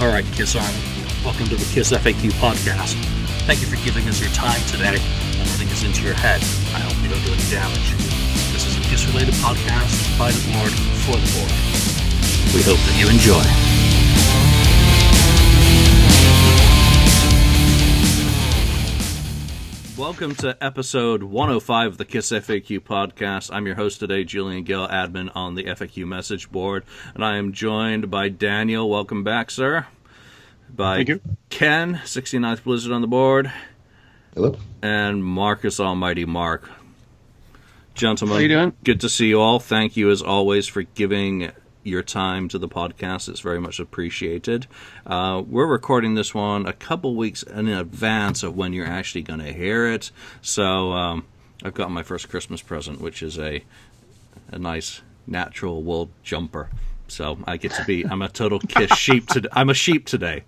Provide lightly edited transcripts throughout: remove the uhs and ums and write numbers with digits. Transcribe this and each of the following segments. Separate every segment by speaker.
Speaker 1: All right, Kiss Army, welcome to the KissFAQ Podcast. Thank you for giving us your time today and letting us into your head. I hope we don't do any damage. This is a Kiss-related podcast by the board, for the board. We hope that you enjoy. Welcome to episode 105 of the KissFAQ Podcast. I'm your host today, Julian, admin on the FAQ message board, and I am joined by Daniel. Welcome back, sir. By
Speaker 2: Thank you.
Speaker 1: Ken, 69th Blizzard on the board.
Speaker 3: Hello.
Speaker 1: And Marcus Almighty Mark. Gentlemen,
Speaker 2: how you doing?
Speaker 1: Good to see you all. Thank you, as always, for giving your time to the podcast. It's very much appreciated. We're recording this one a couple weeks in advance of when you're actually going to hear it. So I've got my first Christmas present, which is a nice natural wool jumper. So I get to be, I'm a total Kiss sheep today. I'm a sheep today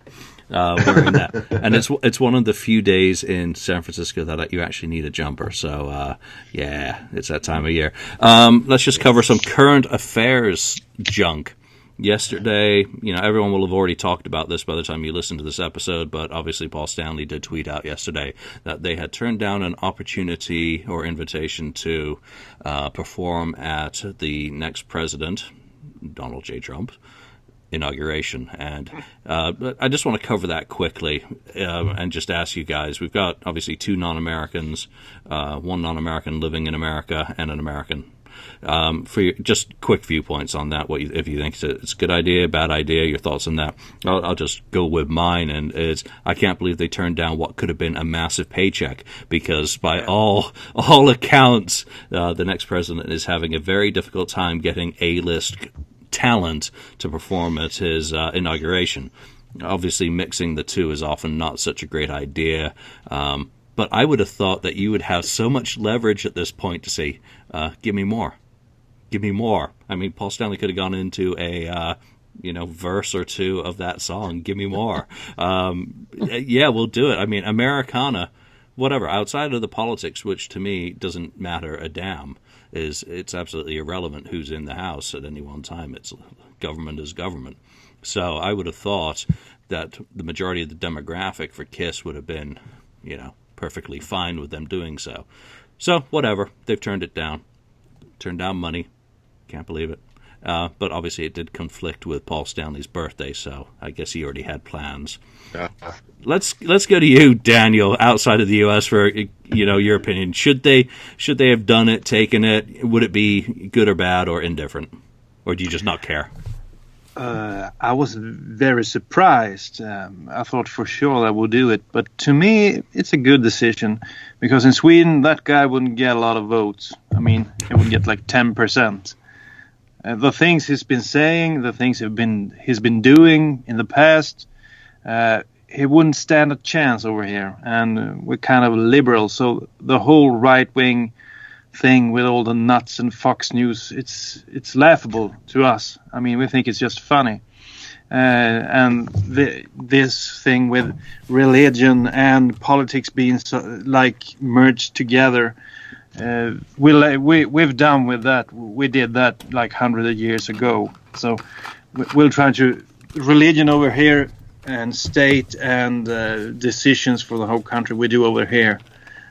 Speaker 1: wearing that. And it's one of the few days in San Francisco that you actually need a jumper. So yeah, it's that time of year. Let's just cover some current affairs junk. Yesterday, everyone will have already talked about this by the time you listen to this episode, but obviously Paul Stanley did tweet out yesterday that they had turned down an opportunity or invitation to perform at the next president, Donald J. Trump, inauguration. And I just want to cover that quickly and just ask you guys, we've got obviously two non-Americans, one non-American living in America and an American. For your, just quick viewpoints on that, if you think it's a good idea, bad idea, your thoughts on that. I'll just go with mine, and I can't believe they turned down what could have been a massive paycheck, because by all accounts, the next president is having a very difficult time getting A-list talent to perform at his inauguration. Obviously, mixing the two is often not such a great idea, but I would have thought that you would have so much leverage at this point to say, give me more. Give me more. I mean, Paul Stanley could have gone into a verse or two of that song, give me more. Yeah, we'll do it. I mean, Americana, whatever, outside of the politics, which to me doesn't matter a damn, it's absolutely irrelevant who's in the house at any one time. It's government is government. So I would have thought that the majority of the demographic for KISS would have been, perfectly fine with them doing so. So whatever, they've turned it down. Turned down money. Can't believe it. But obviously it did conflict with Paul Stanley's birthday, so I guess he already had plans. Let's go to you, Daniel, outside of the U.S. for your opinion. Should they have done it, taken it? Would it be good or bad or indifferent, or do you just not care?
Speaker 2: I was very surprised. I thought for sure they would do it, but to me, it's a good decision, because in Sweden, that guy wouldn't get a lot of votes. I mean, he would get like 10%. The things he's been saying, the things he's been doing in the past, he wouldn't stand a chance over here. And we're kind of liberal, so the whole right-wing thing with all the nuts and Fox News, it's laughable to us. I mean, we think it's just funny. And this thing with religion and politics being merged together, we've done with that. We did that like 100 years ago. So we'll try to religion over here and state and decisions for the whole country we do over here.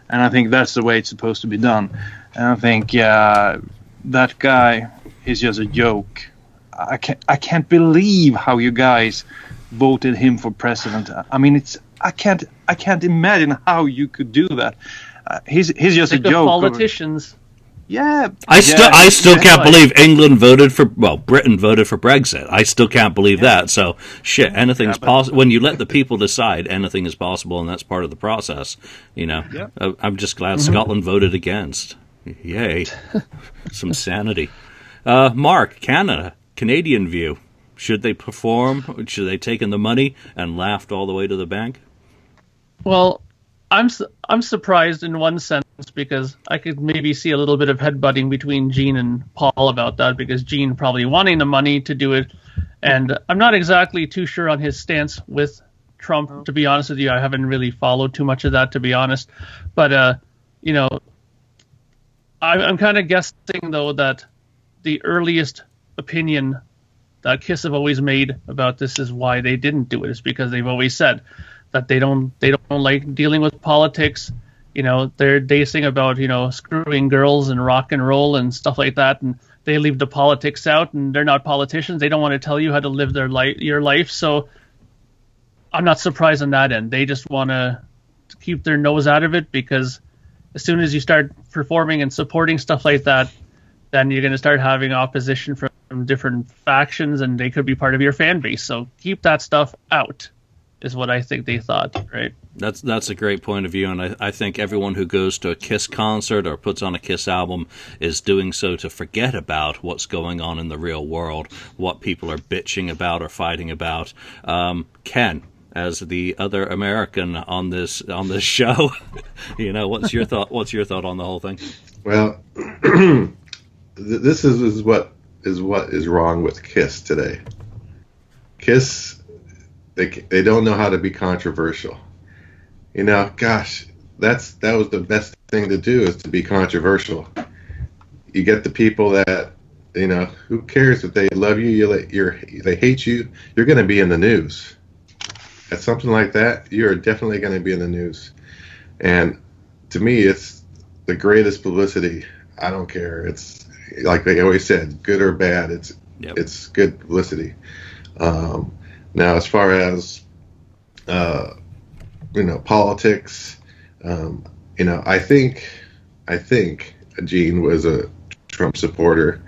Speaker 2: And I think that's the way it's supposed to be done. And I think that guy is just a joke. I can't believe how you guys voted him for president. I mean, I can't imagine how you could do that. He's just a joke.
Speaker 4: Politicians.
Speaker 2: Yeah.
Speaker 1: I still can't believe England voted for, Britain voted for Brexit. I still can't believe that. So, shit, anything's possible. When you let the people decide, anything is possible, and that's part of the process. I'm just glad Scotland voted against. Yay. Some sanity. Mark, Canadian view. Should they perform? Should they take in the money and laughed all the way to the bank?
Speaker 4: Well, I'm surprised in one sense, because I could maybe see a little bit of headbutting between Gene and Paul about that, because Gene probably wanting the money to do it, and I'm not exactly too sure on his stance with Trump, to be honest with you. I haven't really followed too much of that, to be honest. But, I'm kind of guessing, though, that the earliest opinion that Kiss have always made about this is why they didn't do it. Is because they've always said that they don't like dealing with politics. You know, they sing about, you know, screwing girls and rock and roll and stuff like that, and they leave the politics out, and they're not politicians. They don't want to tell you how to live your life. So I'm not surprised on that end. They just want to keep their nose out of it, because as soon as you start performing and supporting stuff like that, then you're going to start having opposition from different factions, and they could be part of your fan base. So keep that stuff out, is what I think they thought, right?
Speaker 1: That's a great point of view, and I think everyone who goes to a Kiss concert or puts on a Kiss album is doing so to forget about what's going on in the real world, what people are bitching about or fighting about. Ken, as the other American on this show, you know, what's your thought on the whole thing?
Speaker 3: Well, this is what is wrong with Kiss today. Kiss, they don't know how to be controversial. You know, gosh, that was the best thing to do, is to be controversial. You get the people that, you know, who cares if they love you, they hate you, you're going to be in the news. At something like that, you're definitely going to be in the news. And to me, it's the greatest publicity. I don't care. It's like they always said, good or bad, it's good publicity. Now, as far as you know, politics, you know, I think Gene was a Trump supporter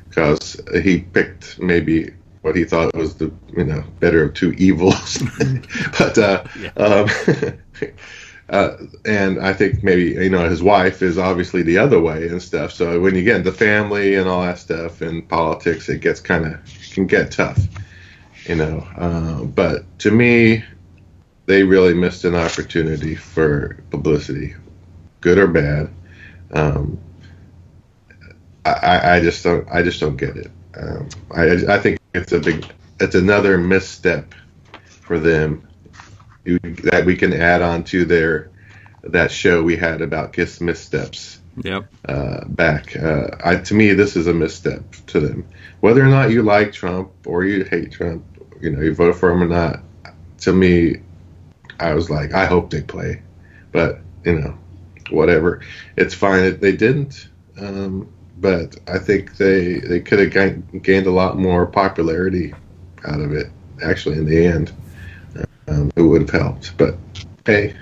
Speaker 3: because he picked maybe what he thought was the, you know, better of two evils. But and I think maybe, you know, his wife is obviously the other way and stuff. So when you get into family and all that stuff and politics, it can get tough, you know. But to me, they really missed an opportunity for publicity, good or bad. I just don't get it. I think it's another misstep for them that we can add on to that show we had about Kiss missteps.
Speaker 1: Yep.
Speaker 3: Back. To me, this is a misstep to them. Whether or not you like Trump or you hate Trump, you know, you vote for him or not, to me, I was like, I hope they play. But, you know, whatever. It's fine that they didn't. But I think they could have gained a lot more popularity out of it, actually, in the end. It would have helped. But, hey,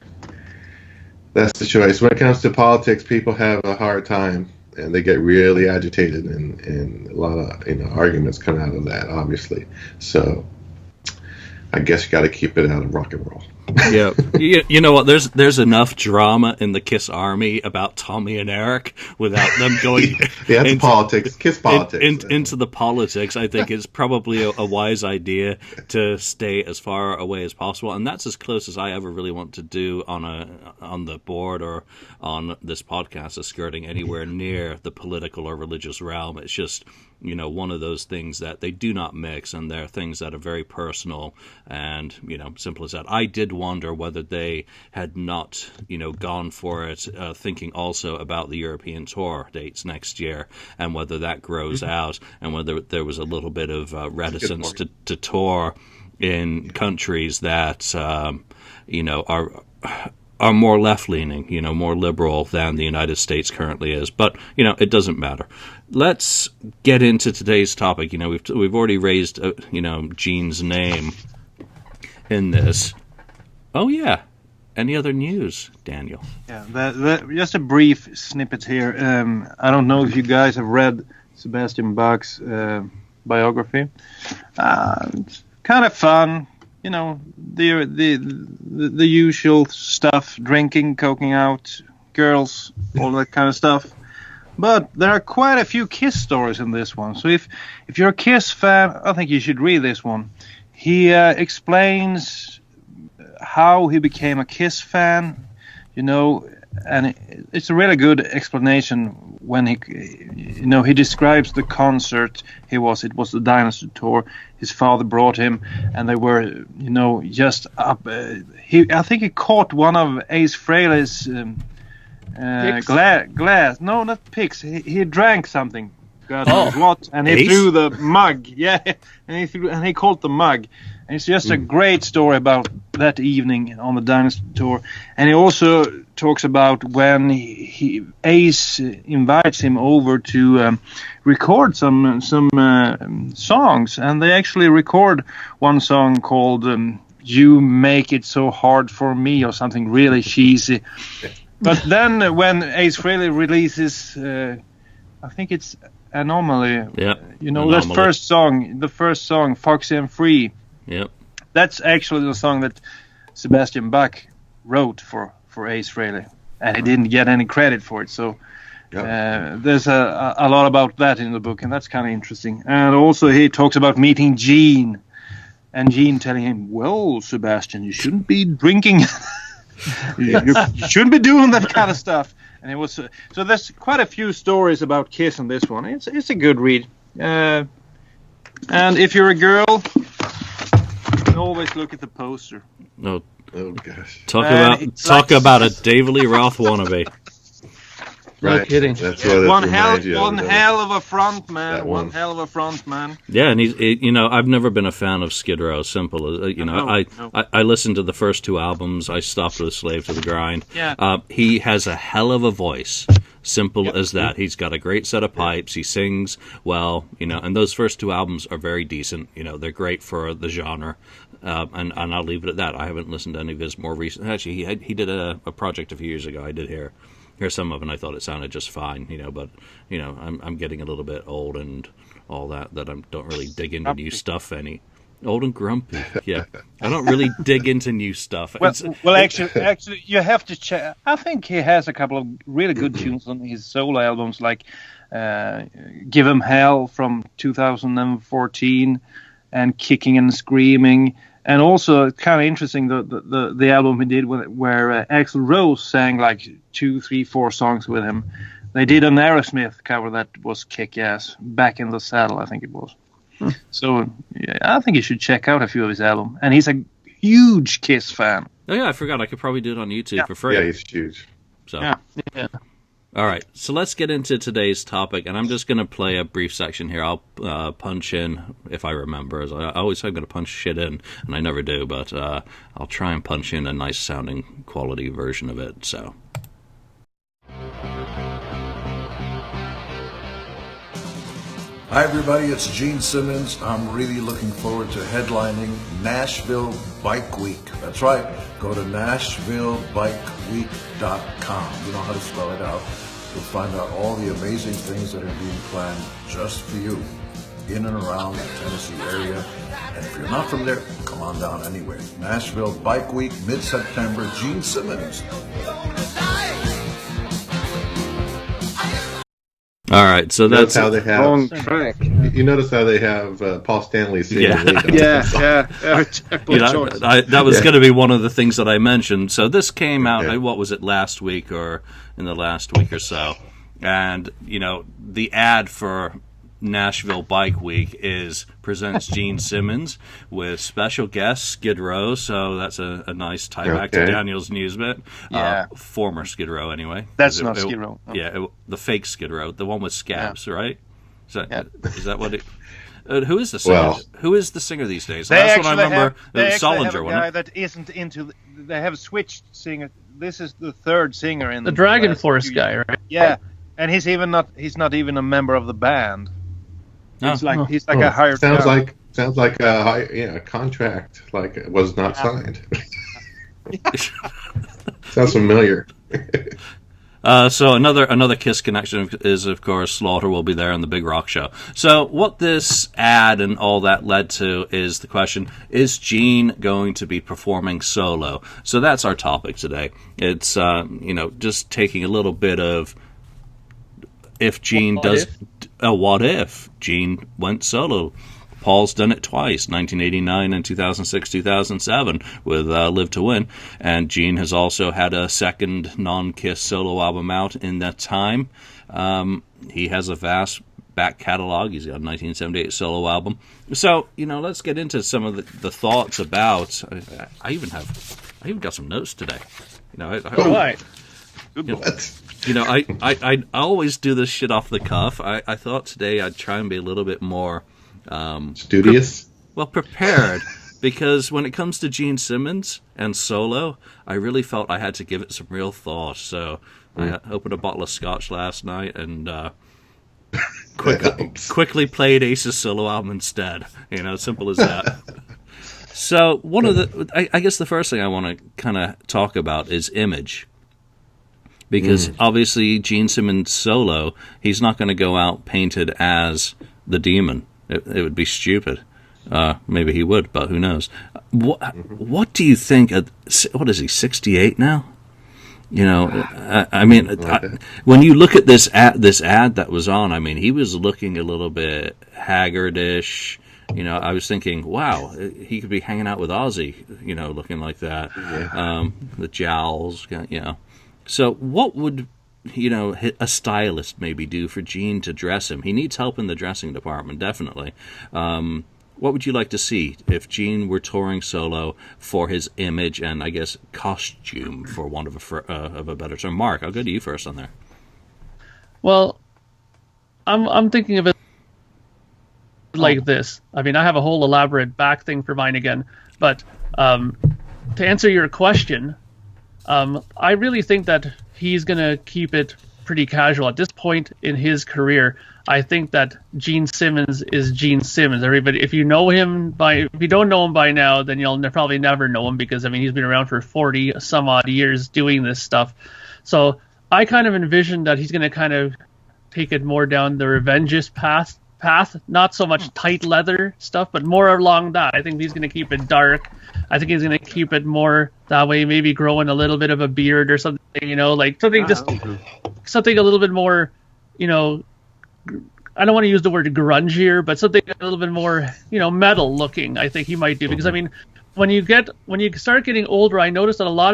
Speaker 3: that's the choice. When it comes to politics, people have a hard time, and they get really agitated, and a lot of, you know, arguments come out of that, obviously. So I guess you got to keep it out of rock and roll.
Speaker 1: Yeah, you know what? There's enough drama in the Kiss Army about Tommy and Eric without them going
Speaker 3: into politics, Kiss politics,
Speaker 1: into the politics. I think it's probably a wise idea to stay as far away as possible, and that's as close as I ever really want to do on the board or on this podcast, is skirting anywhere near the political or religious realm. It's just, you know, one of those things that they do not mix, and they're things that are very personal and, you know, simple as that. I did wonder whether they had not, you know, gone for it, thinking also about the European tour dates next year, and whether that grows out, and whether there was a little bit of reticence to tour in countries that, you know, are more left-leaning, you know, more liberal than the United States currently is. But, you know, it doesn't matter. Let's get into today's topic. You know, we've already raised, you know, Gene's name in this. Oh, yeah. Any other news, Daniel?
Speaker 2: Yeah, just a brief snippet here. I don't know if you guys have read Sebastian Bach's biography. It's kind of fun. You know, the usual stuff: drinking, coking out, girls, all that kind of stuff. But there are quite a few Kiss stories in this one. So if you're a Kiss fan, I think you should read this one. He explains how he became a Kiss fan, you know, and it's a really good explanation when he describes the concert it was the Dinosaur Tour. His father brought him, and they were, you know, just up. I think he caught one of Ace Frehley's glass. No, not picks. He drank something. God knows what, and he
Speaker 1: Ace?
Speaker 2: threw the mug. Yeah, and he called the mug. And it's just a great story about that evening on the Dynasty tour. And he also talks about when Ace invites him over to record some songs, and they actually record one song called "You Make It So Hard for Me" or something really cheesy. But then when Ace Frehley releases, I think it's Anomaly.
Speaker 1: Yeah.
Speaker 2: That the first song, Foxy and Free.
Speaker 1: Yep.
Speaker 2: That's actually the song that Sebastian Bach wrote for Ace Frehley, and he didn't get any credit for it. So there's a lot about that in the book, and that's kind of interesting. And also he talks about meeting Gene, and Gene telling him, "Well, Sebastian, you shouldn't be drinking." You shouldn't be doing that kind of stuff. And it was so. There's quite a few stories about Kiss in this one. It's a good read. And if you're a girl, always look at the poster.
Speaker 1: No,
Speaker 3: Oh gosh.
Speaker 1: Talk about a David Lee Roth wannabe.
Speaker 3: Right.
Speaker 4: No kidding.
Speaker 3: That's what
Speaker 2: One
Speaker 3: reminds you of,
Speaker 2: hell of a front man.
Speaker 3: that
Speaker 2: One
Speaker 3: one.
Speaker 2: hell of a front man.
Speaker 1: Yeah, and I've never been a fan of Skid Row. Simple,
Speaker 2: No.
Speaker 1: I listened to the first two albums. I stopped with Slave to the Grind.
Speaker 2: Yeah.
Speaker 1: He has a hell of a voice. Simple as that. He's got a great set of pipes. He sings well, and those first two albums are very decent. They're great for the genre. And I'll leave it at that. I haven't listened to any of his more recent. Actually, he did a project a few years ago. I did hear some of it, and I thought it sounded just fine. But I'm getting a little bit old and all that I don't really dig into new stuff any. Old and grumpy. Yeah, I don't really dig into new stuff.
Speaker 2: Well, actually, you have to check. I think he has a couple of really good tunes on his solo albums, like "Give 'Em Hell" from 2014 and "Kicking and Screaming." And also, kind of interesting, the album he did where Axl Rose sang like 2, 3, 4 songs with him. They did an Aerosmith cover that was kick-ass. "Back in the Saddle," I think it was. So yeah, I think you should check out a few of his albums. And he's a huge Kiss fan.
Speaker 1: Oh yeah, I forgot. I could probably do it on YouTube for free.
Speaker 3: Yeah, he's huge.
Speaker 1: So.
Speaker 2: Yeah.
Speaker 1: All right, so let's get into today's topic, and I'm just going to play a brief section here. I'll punch in, if I remember, as I always say I'm going to punch shit in, and I never do, but I'll try and punch in a nice-sounding quality version of it, so...
Speaker 5: Hi everybody, it's Gene Simmons. I'm really looking forward to headlining Nashville Bike Week. That's right, go to NashvilleBikeWeek.com. You know how to spell it out. You'll find out all the amazing things that are being planned just for you in and around the Tennessee area. And if you're not from there, come on down anyway. Nashville Bike Week, mid-September, Gene Simmons.
Speaker 1: All right, so that's
Speaker 3: how they have.
Speaker 2: Wrong track.
Speaker 3: You notice how they have Paul Stanley singing.
Speaker 1: Yeah.
Speaker 3: lead.
Speaker 2: Yeah.
Speaker 1: that was going to be one of the things that I mentioned. So this came out, what was it, last week or in the last week or so? And, the ad for Nashville Bike Week presents Gene Simmons with special guest Skid Row, so that's a nice tie back to Daniel's news bit.
Speaker 2: Yeah.
Speaker 1: Former Skid Row, anyway.
Speaker 2: That's not Skid Row. No.
Speaker 1: Yeah, the fake Skid Row, the one with scabs, right? Is that what it... who is the singer?
Speaker 3: Well,
Speaker 1: who is the singer these days?
Speaker 2: They
Speaker 1: That's what I
Speaker 2: actually
Speaker 1: remember.
Speaker 2: they
Speaker 1: Solinger,
Speaker 2: have a
Speaker 1: wasn't
Speaker 2: guy
Speaker 1: it?
Speaker 2: that isn't into. They have switched singer. This is the third singer in
Speaker 4: The Dragon Force guy, right?
Speaker 2: Yeah, and he's not even a member of the band. He's like a hired.
Speaker 3: Sounds
Speaker 2: gun.
Speaker 3: like a contract like it was not signed. Sounds familiar.
Speaker 1: So another Kiss connection is, of course, Slaughter will be there on the Big Rock Show. So what this ad and all that led to is the question, is Gene going to be performing solo? So that's our topic today. It's, just taking a little bit of if Gene what if Gene went solo? Paul's done it twice, 1989 and 2006-2007 with Live to Win. And Gene has also had a second non-Kiss solo album out in that time. He has a vast back catalog. He's got a 1978 solo album. So, let's get into some of the thoughts about... I even got some notes today.
Speaker 2: Right.
Speaker 3: What?
Speaker 1: I always do this shit off the cuff. I thought today I'd try and be a little bit more
Speaker 3: studious.
Speaker 1: Prepared. Because when it comes to Gene Simmons and solo, I really felt I had to give it some real thought. So I opened a bottle of scotch last night and quickly played Ace's solo album instead. Simple as that. So one of I guess the first thing I want to kind of talk about is image. Because obviously Gene Simmons solo, he's not going to go out painted as the demon. It would be stupid. Maybe he would, but who knows? What do you think? What is he? 68 now? When you look at this ad that was on, he was looking a little bit haggardish. I was thinking, wow, he could be hanging out with Ozzy. Looking like that. Yeah. The jowls. So what would a stylist maybe do for Gene to dress him? He needs help in the dressing department, definitely. What would you like to see if Gene were touring solo for his image and, I guess, costume, for want of a better term? Mark, I'll go to you first on there.
Speaker 4: Well, I'm thinking of it like this. I have a whole elaborate back thing for mine again. But to answer your question, I really think that he's going to keep it pretty casual. At this point in his career, I think that Gene Simmons is Gene Simmons. Everybody, if you don't know him by now, then you'll probably never know him because he's been around for 40 some odd years doing this stuff. So I kind of envision that he's going to kind of take it more down the revengeist path, not so much tight leather stuff, but more along that. I think he's going to keep it dark. I think he's going to keep it more that way, maybe growing a little bit of a beard or something, like something a little bit more, I don't want to use the word grungier, but something a little bit more, metal looking. I think he might do because when you start getting older, I noticed that a lot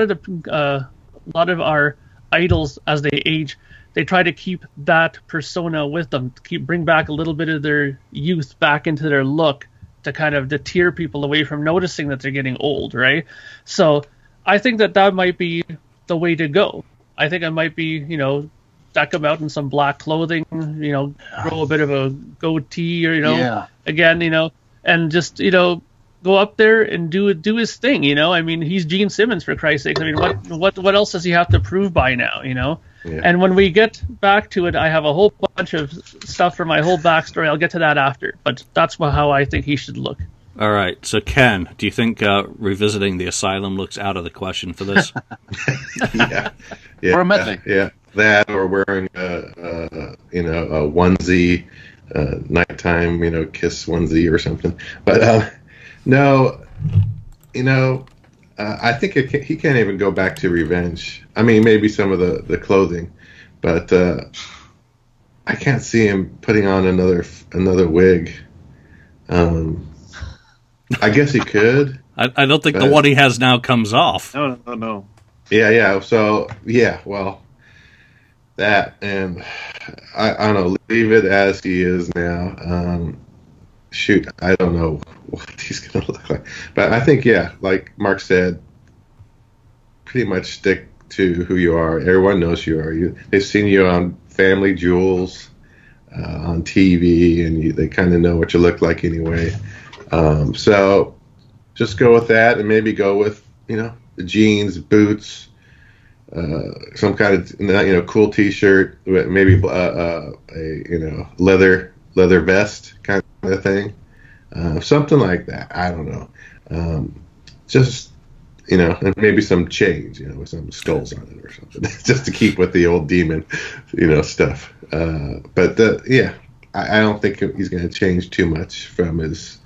Speaker 4: of our idols as they age, they try to keep that persona with them, bring back a little bit of their youth back into their look to kind of deter people away from noticing that they're getting old, right? So I think that might be the way to go. I think it might be, deck him out in some black clothing, grow a bit of a goatee or, again, and just, go up there and do his thing, he's Gene Simmons, for Christ's sake. What else does he have to prove by now, Yeah. And when we get back to it, I have a whole bunch of stuff for my whole backstory. I'll get to that after, but that's how I think he should look.
Speaker 1: All right. So, Ken, do you think revisiting the asylum looks out of the question for this?
Speaker 3: Yeah.
Speaker 2: For a method.
Speaker 3: Yeah. That or wearing a onesie, nighttime, Kiss onesie or something. But no, I think he can't even go back to revenge. Maybe some of the clothing, but I can't see him putting on another wig. I guess he could.
Speaker 1: I don't think the one he has now comes off.
Speaker 2: No.
Speaker 3: Yeah. So well, that, and I don't know. Leave it as he is now. Shoot, I don't know what he's going to look like. But I think, like Mark said, pretty much stick to who you are. Everyone knows who you are. They've seen you on Family Jewels, on TV, and they kind of know what you look like anyway. So just go with that, and maybe go with, the jeans, boots, some kind of, cool T-shirt, maybe a leather vest kind of thing, something like that. I don't know. Just, and maybe some chains, with some skulls on it or something, just to keep with the old demon, stuff. But I don't think he's going to change too much from his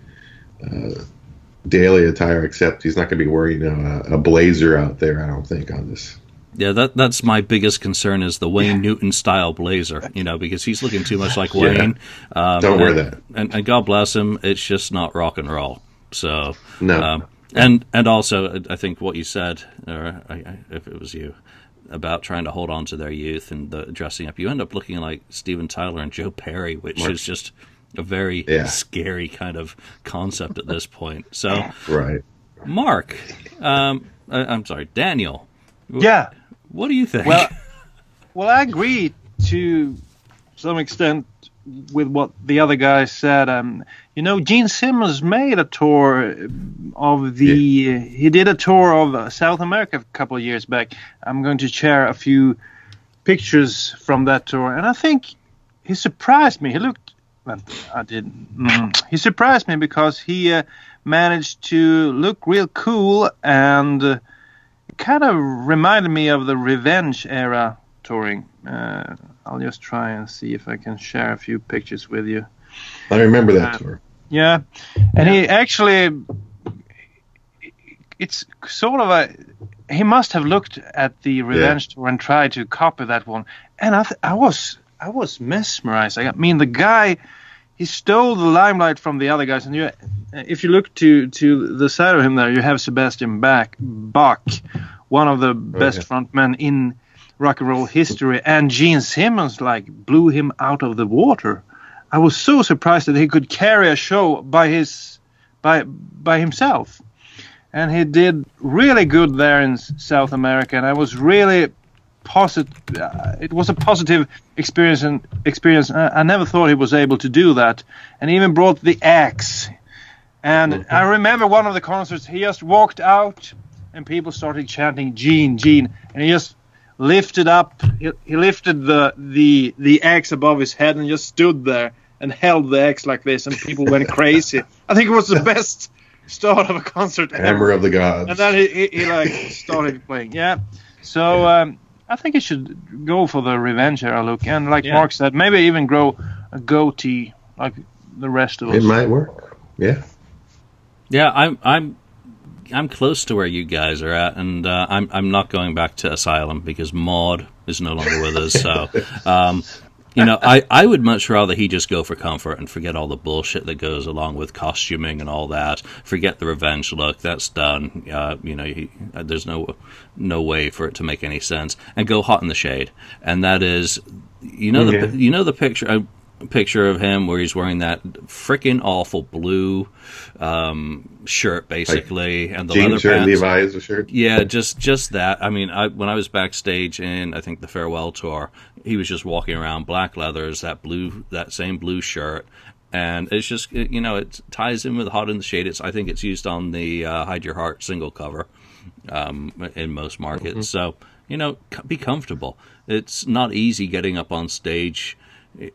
Speaker 3: daily attire, except he's not going to be wearing a blazer out there, I don't think, on this.
Speaker 1: Yeah, that's my biggest concern is the Wayne Newton style blazer, because he's looking too much like Wayne.
Speaker 3: Don't wear that.
Speaker 1: And God bless him, it's just not rock and roll. So
Speaker 3: no.
Speaker 1: And also, I think what you said, or if it was you, about trying to hold on to their youth and the dressing up, you end up looking like Steven Tyler and Joe Perry, which is just a very scary kind of concept at this point. So,
Speaker 3: right,
Speaker 1: Mark, I'm sorry, Daniel.
Speaker 2: Yeah.
Speaker 1: What do you think?
Speaker 2: Well, Well, I agree to some extent with what the other guy said. Gene Simmons made a tour of he did a tour of South America a couple of years back. I'm going to share a few pictures from that tour, and I think he surprised me. He surprised me because he managed to look real cool, and it kind of reminded me of the Revenge era touring. I'll just try and see if I can share a few pictures with you.
Speaker 3: I remember that tour.
Speaker 2: Yeah, and he actually, it's sort of he must have looked at the Revenge tour and tried to copy that one, and I was mesmerized. I mean, the guy, he stole the limelight from the other guys, and if you look to the side of him there, you have Sebastian Bach, one of the best frontmen in rock and roll history, and Gene Simmons blew him out of the water. I was so surprised that he could carry a show by himself, and he did really good there in South America. And I was really positive. It was a positive experience. I never thought he was able to do that, and he even brought the axe. And I remember one of the concerts, he just walked out, and people started chanting "Gene, Gene," and he just lifted up. He lifted the axe above his head and just stood there and held the axe like this, and people went crazy. I think it was the best start of a concert ever.
Speaker 3: Hammer of the Gods.
Speaker 2: And then he started playing. Yeah. So I think he should go for the Revenge era look, and Mark said, maybe even grow a goatee like the rest of us.
Speaker 3: It might work. Yeah.
Speaker 1: Yeah, I'm close to where you guys are at, and I'm not going back to Asylum because Maud is no longer with us. So, I would much rather he just go for comfort and forget all the bullshit that goes along with costuming and all that. Forget the Revenge look; that's done. There's no way for it to make any sense. And go Hot in the Shade, and that is, the picture. Picture of him where he's wearing that freaking awful blue shirt, basically, and the leather
Speaker 3: shirt,
Speaker 1: pants.
Speaker 3: Levi's shirt.
Speaker 1: Yeah, just that. I mean, when I was backstage in, I think, the farewell tour, he was just walking around black leathers, that same blue shirt, and it's just it ties in with Hot in the Shade. I think it's used on the Hide Your Heart single cover in most markets. So be comfortable. It's not easy getting up on stage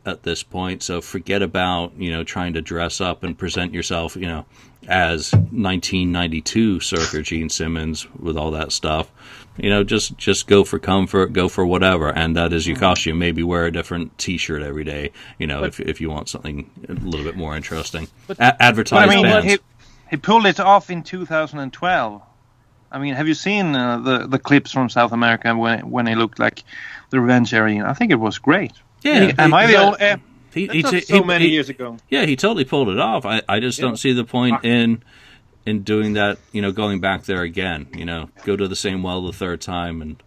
Speaker 1: at this point, so forget about trying to dress up and present yourself as 1992 circa Gene Simmons with all that stuff. Just go for comfort, go for whatever, and that is your costume. Maybe wear a different T-shirt every day, if you want something a little bit more interesting. Advertise bands.
Speaker 2: He pulled it off in 2012. I mean, have you seen the clips from South America when he looked like the Revenge era? I think it was great.
Speaker 1: Yeah,
Speaker 2: am I the old? Many years ago.
Speaker 1: Yeah, he totally pulled it off. I just don't see the point in doing that. Going back there again. Go to the same well the third time and.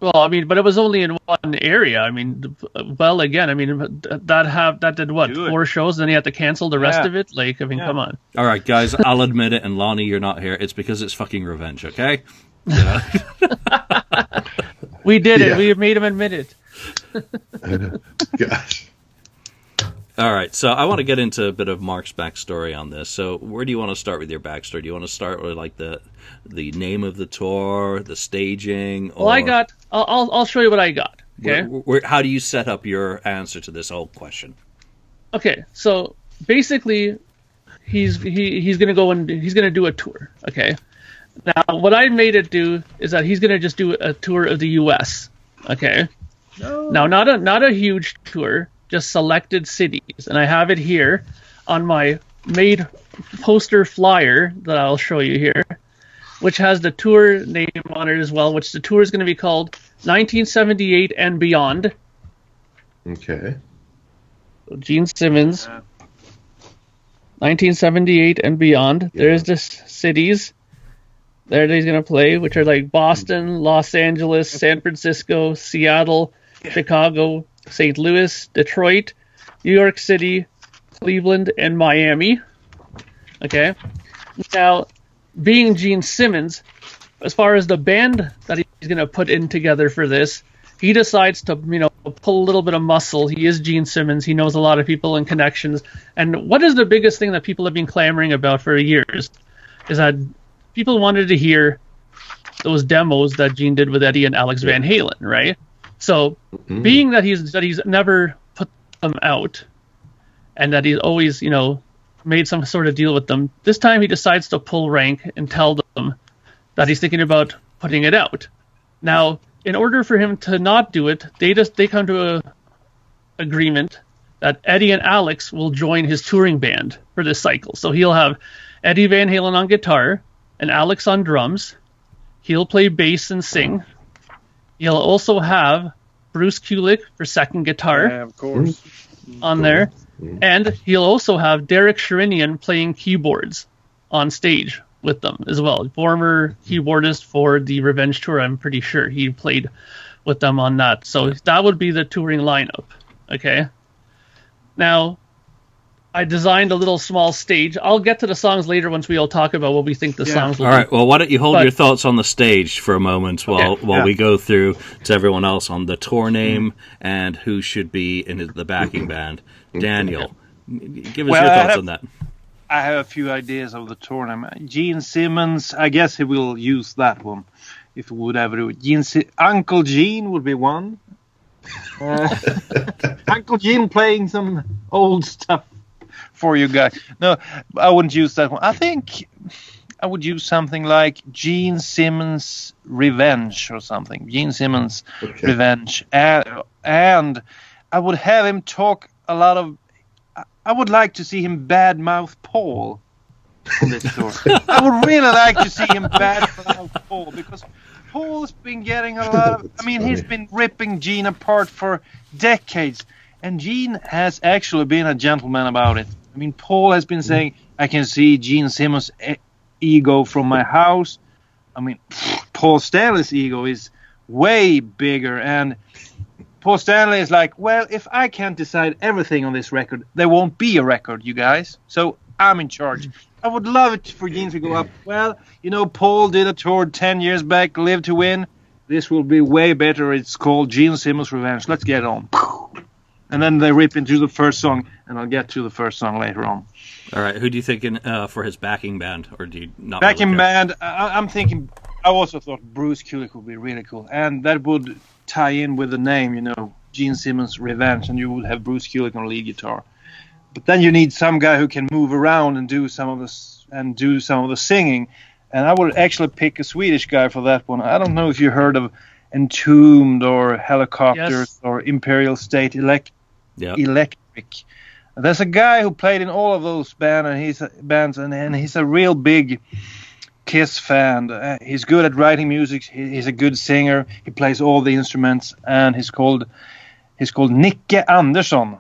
Speaker 4: Well, I mean, but it was only in one area. I mean, that did what, 4 shows, and then he had to cancel the rest of it. Come on.
Speaker 1: All right, guys, I'll admit it, and Lonnie, you're not here. It's because it's fucking Revenge, okay?
Speaker 4: We did it. We made him admit it.
Speaker 3: Gosh.
Speaker 1: All right, so I want to get into a bit of Mark's backstory on this. So where do you want to start with your backstory? Do you want to start with the name of the tour, the staging? Or...
Speaker 4: Well, I'll show you what I got. Okay.
Speaker 1: How do you set up your answer to this whole question?
Speaker 4: Okay, so basically, he's gonna go and he's gonna do a tour. Okay. Now, what I made it do is that he's gonna just do a tour of the U.S. Okay. No. Now, not a huge tour, just selected cities, and I have it here on my made poster flyer that I'll show you here, which has the tour name on it as well. Which the tour is going to be called 1978 and Beyond.
Speaker 3: Okay.
Speaker 4: So Gene Simmons, 1978 and Beyond. Yeah. There's the cities. There he's going to play, which are like Boston, Los Angeles, San Francisco, Seattle, Chicago, St. Louis, Detroit, New York City, Cleveland, and Miami. Okay. Now, being Gene Simmons, as far as the band that he's going to put in together for this, he decides to, pull a little bit of muscle. He is Gene Simmons. He knows a lot of people and connections. And what is the biggest thing that people have been clamoring about for years is that people wanted to hear those demos that Gene did with Eddie and Alex Van Halen, right? So, being that he's never put them out, and that he's always, made some sort of deal with them, this time he decides to pull rank and tell them that he's thinking about putting it out. Now, in order for him to not do it, they come to a agreement that Eddie and Alex will join his touring band for this cycle. So he'll have Eddie Van Halen on guitar and Alex on drums. He'll play bass and sing. He'll also have Bruce Kulick for second guitar.
Speaker 2: Yeah, of course.
Speaker 4: On there. And he'll also have Derek Sherinian playing keyboards on stage with them as well. Former keyboardist for the Revenge Tour, I'm pretty sure. He played with them on that. So that would be the touring lineup. Okay? Now, I designed a little small stage. I'll get to the songs later once we all talk about what we think the songs will be.
Speaker 1: All right, well, why don't you hold your thoughts on the stage for a moment while we go through to everyone else on the tour name and who should be in the backing band. Daniel, give us your thoughts on that.
Speaker 2: I have a few ideas of the tournament. Gene Simmons, I guess he will use that one if he would ever do it. Uncle Gene would be one. Uncle Gene playing some old stuff for you guys. No, I wouldn't use that one. I think I would use something like Gene Simmons Revenge or something. Gene Simmons Revenge. And I would have him talk a lot of... I would like to see him badmouth Paul on this tour. I would really like to see him badmouth Paul, because Paul's been getting a lot of... he's been ripping Gene apart for decades, and Gene has actually been a gentleman about it. Paul has been saying, I can see Gene Simmons' ego from my house. Paul Stanley's ego is way bigger, and Paul Stanley is like, well, if I can't decide everything on this record, there won't be a record, you guys. So I'm in charge. I would love it for Gene to go up. Well, Paul did a tour 10 years back, Live to Win. This will be way better. It's called Gene Simmons Revenge. Let's get on. And then they rip into the first song, and I'll get to the first song later on.
Speaker 1: All right, who do you think for his backing band, or do you not?
Speaker 2: Backing band, I'm thinking. I also thought Bruce Kulick would be really cool, and that would tie in with the name, Gene Simmons Revenge, and you would have Bruce Kulick on lead guitar. But then you need some guy who can move around and do some of the singing, and I would actually pick a Swedish guy for that one. I don't know if you heard of Entombed or Helicopters or Imperial State Electric. There's a guy who played in all of those bands, and he's a real big Kiss fan. He's good at writing music. He's a good singer. He plays all the instruments, and he's called Nicke Andersson.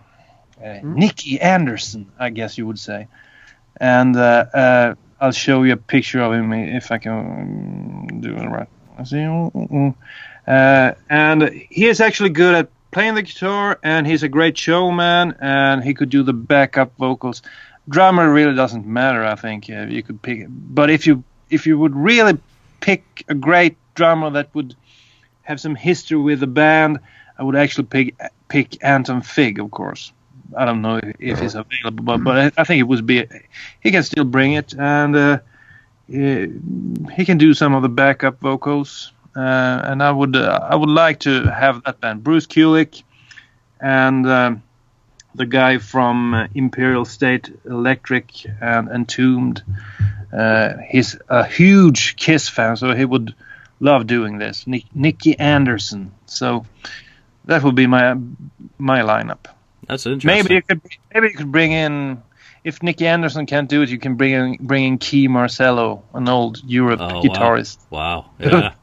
Speaker 2: Nicky Anderson, I guess you would say. And I'll show you a picture of him if I can do it right. And he is actually good at playing the guitar, and he's a great showman, and he could do the backup vocals. Drummer really doesn't matter, I think. You could pick, but if you would really pick a great drummer that would have some history with the band, I would actually pick Anton Fig, of course. I don't know if he's available, but I think it would be. He can still bring it, and he can do some of the backup vocals. And I would like to have that band, Bruce Kulick, and the guy from Imperial State Electric and Entombed. He's a huge Kiss fan, so he would love doing this. Nicky Anderson. So that would be my lineup.
Speaker 1: That's interesting.
Speaker 2: Maybe you could bring in, if Nicky Anderson can't do it, you can bring in Key Marcello, an old Europe guitarist.
Speaker 1: Wow. Yeah.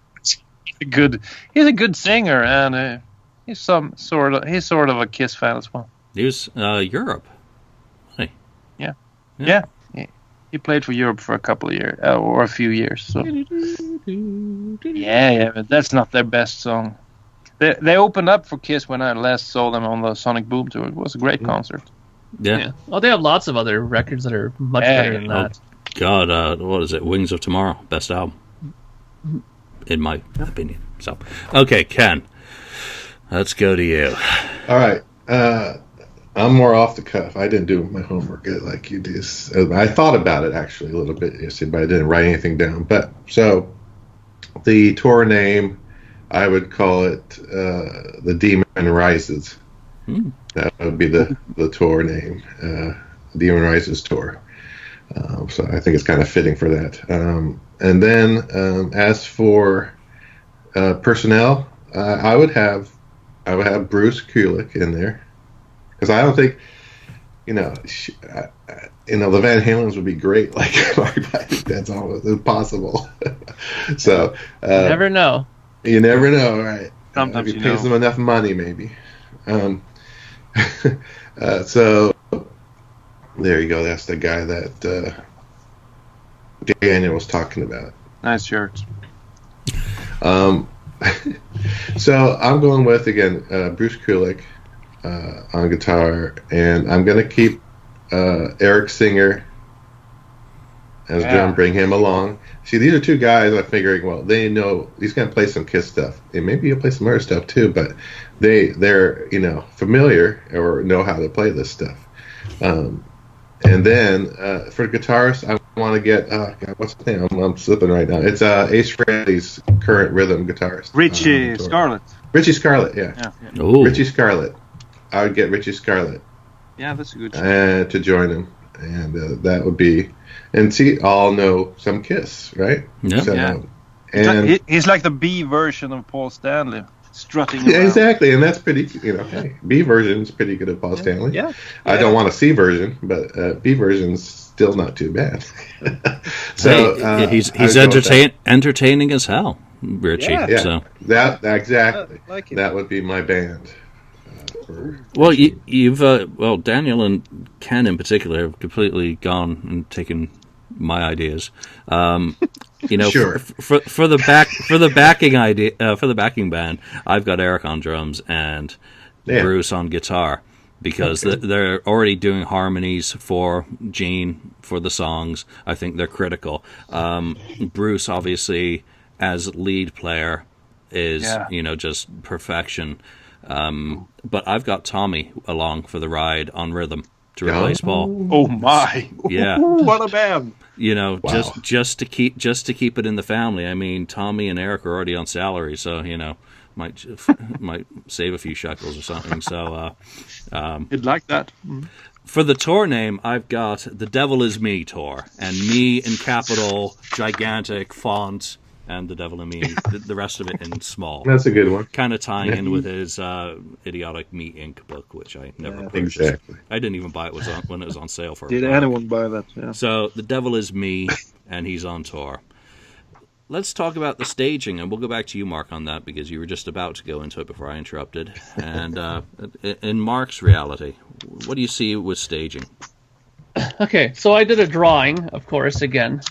Speaker 2: He's a good singer, and he's sort of a Kiss fan as well.
Speaker 1: He was Europe. Hey.
Speaker 2: Yeah. He played for Europe for a couple of years or a few years. So. Yeah, but that's not their best song. They opened up for Kiss when I last saw them on the Sonic Boom tour. It was a great concert.
Speaker 1: Yeah.
Speaker 4: Well, they have lots of other records that are much better than that.
Speaker 1: God, what is it? Wings of Tomorrow, best album, in my opinion. So, okay, Ken. let's go to you.
Speaker 3: All right. I'm more off the cuff. I didn't do my homework like you did. I thought about it actually a little bit yesterday, but I didn't write anything down. But so the tour name, I would call it The Demon Rises. That would be the tour name, Demon Rises Tour. So I think it's kind of fitting for that. And then as for personnel, I would have Bruce Kulick in there, because I don't think, the Van Halens would be great. Like, I think that's almost impossible. So
Speaker 4: you never know.
Speaker 3: You never know, right?
Speaker 2: Sometimes
Speaker 3: if you pay them enough money, maybe. So there you go. That's the guy that Daniel was talking about.
Speaker 2: Nice shirt.
Speaker 3: So I'm going with, again, Bruce Kulick on guitar, and I'm going to keep Eric Singer as drum, bring him along. See, these are two guys I'm figuring, well, they know he's going to play some Kiss stuff, and maybe he'll play some other stuff too, but they're familiar or know how to play this stuff. And then for guitarist, I want to get what's his name? I'm slipping right now. It's Ace Frehley's current rhythm guitarist,
Speaker 2: Richie Scarlett.
Speaker 3: Richie Scarlett, yeah.
Speaker 1: Ooh.
Speaker 3: Richie Scarlett. I would get Richie Scarlett.
Speaker 2: Yeah, that's a good choice.
Speaker 3: To join him, and that would be, and see, all know some Kiss, right?
Speaker 1: Yeah.
Speaker 3: So,
Speaker 2: Yeah.
Speaker 3: And
Speaker 2: He's like the B version of Paul Stanley, strutting
Speaker 3: yeah,
Speaker 2: around.
Speaker 3: exactly, and that's pretty. Hey, B version's pretty good of Paul Stanley.
Speaker 2: Yeah.
Speaker 3: I don't want a C version, but B version's still not too bad. So
Speaker 1: Hey, he's
Speaker 3: I would go with that.
Speaker 1: entertaining as hell, Richie.
Speaker 2: Yeah.
Speaker 3: Yeah,
Speaker 1: So.
Speaker 3: that exactly.
Speaker 2: I like it.
Speaker 3: That would be my band.
Speaker 1: Well, you've Daniel and Ken in particular have completely gone and taken my ideas.
Speaker 3: Sure.
Speaker 1: For the backing band, I've got Eric on drums and Bruce on guitar, because they're already doing harmonies for Gene for the songs. I think they're critical. Bruce, obviously, as lead player, is just perfection. But I've got Tommy along for the ride on rhythm to replace Paul.
Speaker 2: Oh my!
Speaker 1: Yeah.
Speaker 2: What a band!
Speaker 3: Wow.
Speaker 1: just to keep it in the family. I mean, Tommy and Eric are already on salary, so might save a few shekels or something. So
Speaker 2: You'd like that.
Speaker 1: for the tour name, I've got The Devil Is Me Tour, and me in capital, gigantic font, and The Devil in Me, the rest of it in small.
Speaker 3: That's a good one.
Speaker 1: Kind of tying in with his idiotic Me Inc. book, which I never purchased.
Speaker 3: Exactly.
Speaker 1: I didn't even buy it when it was on sale for.
Speaker 2: Did anyone buy that? Yeah.
Speaker 1: So The Devil Is Me, and he's on tour. Let's talk about the staging, and we'll go back to you, Mark, on that, because you were just about to go into it before I interrupted. And in Mark's reality, what do you see with staging?
Speaker 4: Okay, so I did a drawing, of course, again.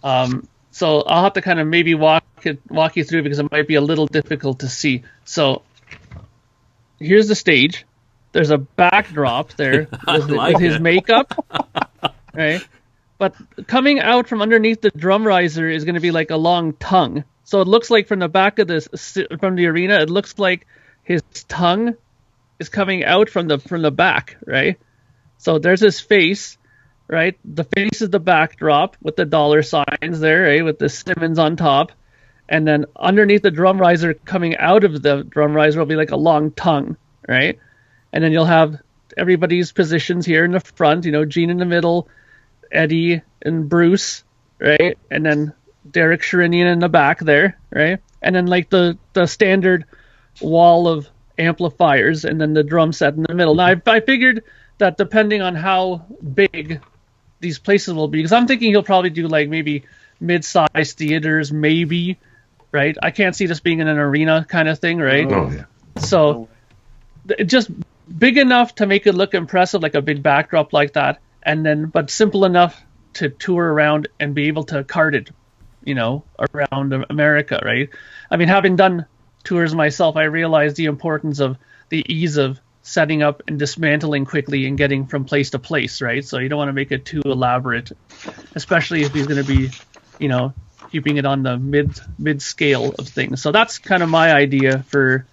Speaker 4: So I'll have to kind of maybe walk you through, because it might be a little difficult to see. So here's the stage. There's a backdrop there with his makeup, right? But coming out from underneath the drum riser is going to be like a long tongue. So it looks like from the back of from the arena, it looks like his tongue is coming out from the back, right? So there's his face. Right, the face is the backdrop with the dollar signs there, right, with the Simmons on top, and then underneath the drum riser, coming out of the drum riser, will be like a long tongue, right, and then you'll have everybody's positions here in the front, Gene in the middle, Eddie and Bruce, right, and then Derek Sherinian in the back there, right, and then like the standard wall of amplifiers, and then the drum set in the middle. Now I figured that depending on how big these places will be, because I'm thinking he'll probably do like maybe mid-sized theaters, maybe, right? I can't see this being in an arena kind of thing, right?
Speaker 3: Oh yeah.
Speaker 4: So just big enough to make it look impressive, like a big backdrop like that, and then but simple enough to tour around and be able to cart it, around America, right? I mean, having done tours myself, I realized the importance of the ease of setting up and dismantling quickly and getting from place to place, right? So you don't want to make it too elaborate, especially if he's going to be, keeping it on the mid scale of things. So that's kind of my idea for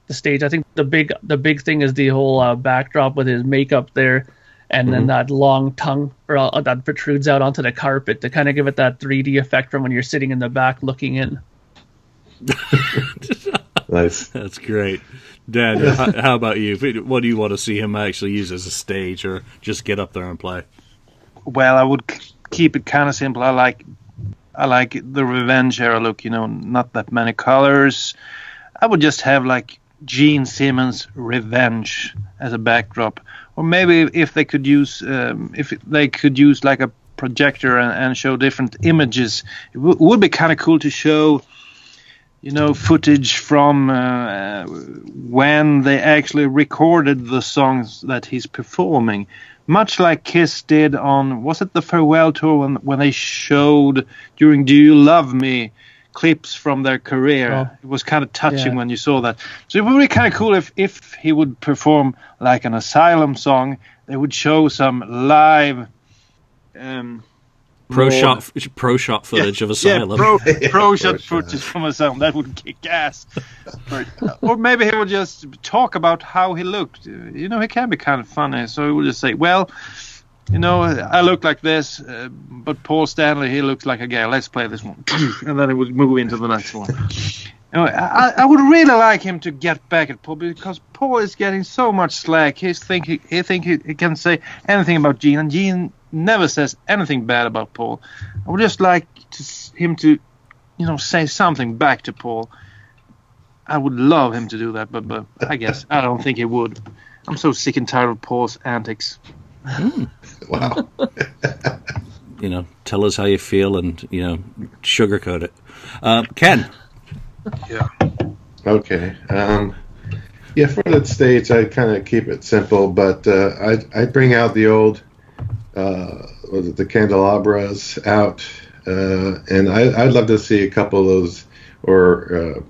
Speaker 4: the stage. I think the big thing is the whole backdrop with his makeup there, and then that long tongue that protrudes out onto the carpet to kind of give it that 3D effect from when you're sitting in the back looking in.
Speaker 3: Nice.
Speaker 1: That's great. Daniel, how about you? What do you want to see him actually use as a stage, or just get up there and play?
Speaker 2: Well, I would keep it kind of simple. I like the Revenge era look, not that many colors. I would just have like Gene Simmons' Revenge as a backdrop, or maybe if they could use like a projector and show different images, it would be kind of cool to show, footage from when they actually recorded the songs that he's performing. Much like Kiss did on, was it the farewell tour when they showed during Do You Love Me clips from their career?
Speaker 4: Oh.
Speaker 2: It was kind of touching when you saw that. So it would be kind of cool if he would perform like an Asylum song. They would show some live
Speaker 1: Pro shot footage of Asylum.
Speaker 2: Pro shot footage from Asylum. That would kick ass. Or maybe he would just talk about how he looked. He can be kind of funny. So he would just say, well, I look like this, but Paul Stanley, he looks like a guy. Let's play this one. And then he would move into the next one. I would really like him to get back at Paul, because Paul is getting so much slack. He think he can say anything about Gene, and Gene never says anything bad about Paul. I would just like him to, say something back to Paul. I would love him to do that, but I guess I don't think he would. I'm so sick and tired of Paul's antics.
Speaker 3: Wow.
Speaker 1: Tell us how you feel and, sugarcoat it. Ken.
Speaker 2: Yeah.
Speaker 3: Okay. For that stage, I kind of keep it simple, but I bring out the old, the candelabras out, and I'd love to see a couple of those, or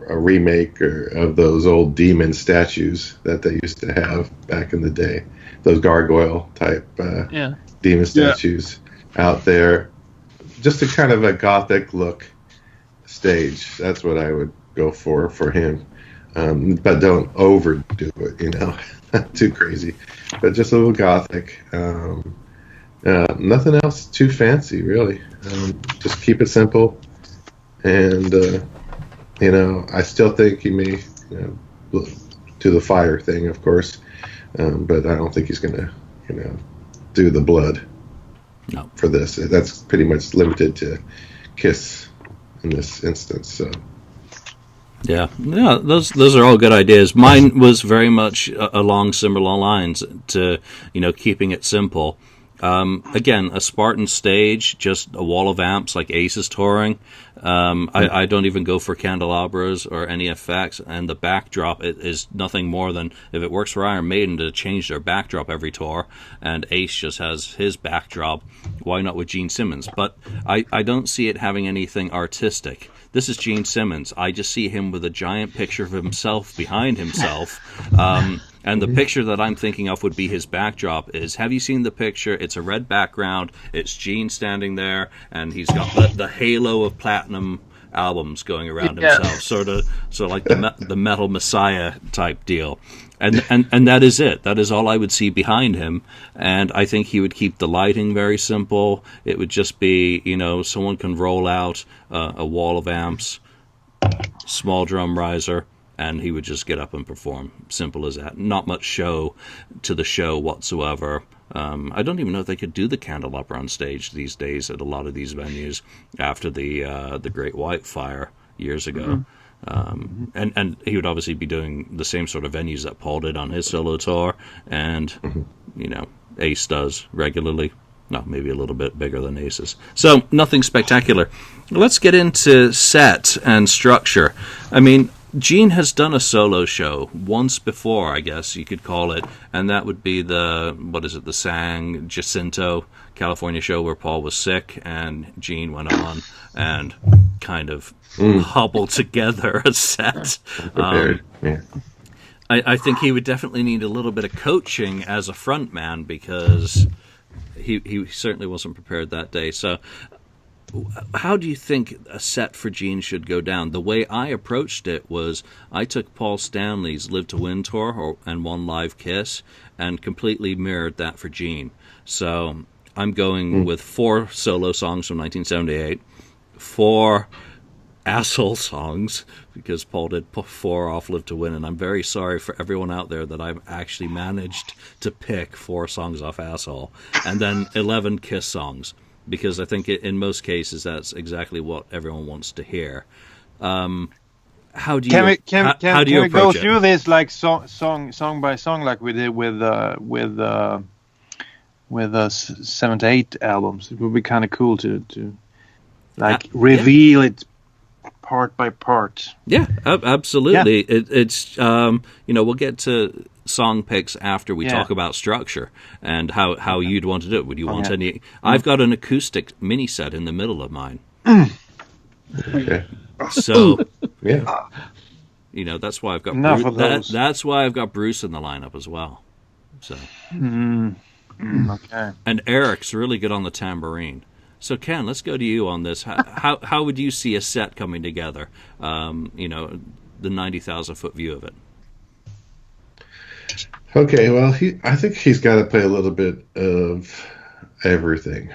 Speaker 3: a remake of those old demon statues that they used to have back in the day, those gargoyle type demon statues out there. Just a kind of a gothic look stage. That's what I would go for him. But don't overdo it, not too crazy, but just a little gothic. Nothing else too fancy, really. Just keep it simple, and I still think he may do the fire thing, of course, but I don't think he's gonna do the blood for this. That's pretty much limited to Kiss in this instance. So.
Speaker 1: Yeah, those are all good ideas. Mine was very much along similar lines to, keeping it simple. Again, a Spartan stage, just a wall of amps like Ace is touring. I don't even go for candelabras or any effects, and the backdrop is nothing more than, if it works for Iron Maiden to change their backdrop every tour, and Ace just has his backdrop, why not with Gene Simmons? But I don't see it having anything artistic. This is Gene Simmons. I just see him with a giant picture of himself behind himself. And the picture that I'm thinking of would be his backdrop is, have you seen the picture? It's a red background. It's Gene standing there, and he's got the halo of platinum albums going around himself, sort of like the metal messiah type deal. And that is it. That is all I would see behind him. And I think he would keep the lighting very simple. It would just be, someone can roll out a wall of amps, small drum riser, and he would just get up and perform. Simple as that. Not much show to the show whatsoever. I don't even know if they could do the candelabra on stage these days at a lot of these venues after the Great White Fire years ago. And he would obviously be doing the same sort of venues that Paul did on his solo tour, and Ace does regularly. No, maybe a little bit bigger than Ace's. So nothing spectacular. Let's get into set and structure. I mean, Gene has done a solo show once before, I guess you could call it, and that would be the San Jacinto, California show where Paul was sick and Gene went on and kind of hobbled together a set. I think he would definitely need a little bit of coaching as a front man, because he certainly wasn't prepared that day. So how do you think a set for Gene should go down? The way I approached it was I took Paul Stanley's Live to Win tour and One Live Kiss and completely mirrored that for Gene. So I'm going with 4 solo songs from 1978, 4 asshole songs, because Paul did 4 off Live to Win, and I'm very sorry for everyone out there that I've actually managed to pick 4 songs off Asshole, and then 11 Kiss songs, because I think in most cases that's exactly what everyone wants to hear. How do you
Speaker 2: can we go
Speaker 1: approach
Speaker 2: through this like song by song, like we did with the 7 to 8 albums? It would be kind of cool to reveal it part by part.
Speaker 1: Yeah, absolutely. Yeah. It's we'll get to song picks after we talk about structure and how you'd want to do it. Would you want any? I've got an acoustic mini set in the middle of mine.
Speaker 3: Okay.
Speaker 1: So
Speaker 3: yeah,
Speaker 1: that's why I've got that's why I've got Bruce in the lineup as well. So
Speaker 2: okay.
Speaker 1: And Eric's really good on the tambourine. So Ken, let's go to you on this. How would you see a set coming together? The 90,000-foot view of it.
Speaker 3: Okay, well, I think he's got to play a little bit of everything.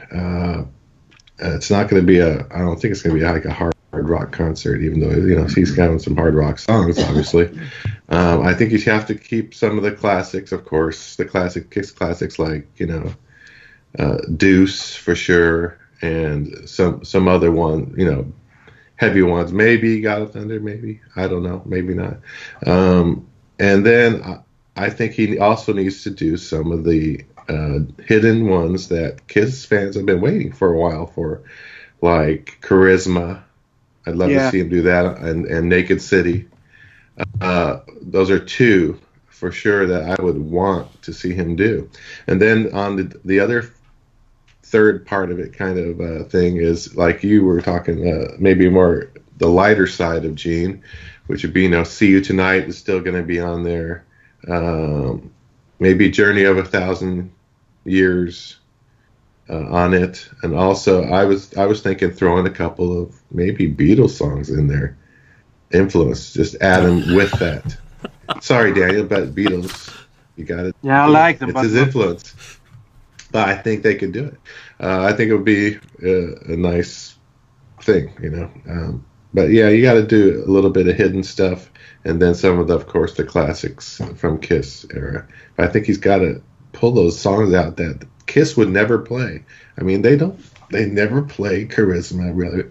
Speaker 3: It's not going to be I don't think it's going to be like a hard rock concert, even though he's having some hard rock songs, obviously. I think you have to keep some of the classics, of course, the Kiss classics like Deuce for sure. And some other one, heavy ones. Maybe God of Thunder, maybe. I don't know. Maybe not. And then I think he also needs to do some of the hidden ones that Kiss fans have been waiting for a while for, like Charisma. I'd love to see him do that, and Naked City. Those are 2 for sure that I would want to see him do. And then on the other third part of it kind of thing is like you were talking, maybe more the lighter side of Gene, which would be See You Tonight is still going to be on there. Maybe Journey of 1,000 Years on it, and also I was thinking throwing a couple of maybe Beatles songs in there, influence, just add them with that. Sorry, Daniel, but Beatles, you got it.
Speaker 2: Yeah, I like them.
Speaker 3: It's his influence. But I think they could do it. I think it would be a nice thing, But yeah, you got to do a little bit of hidden stuff, and then some of course, the classics from Kiss era. But I think he's got to pull those songs out that Kiss would never play. I mean, they never play Charisma really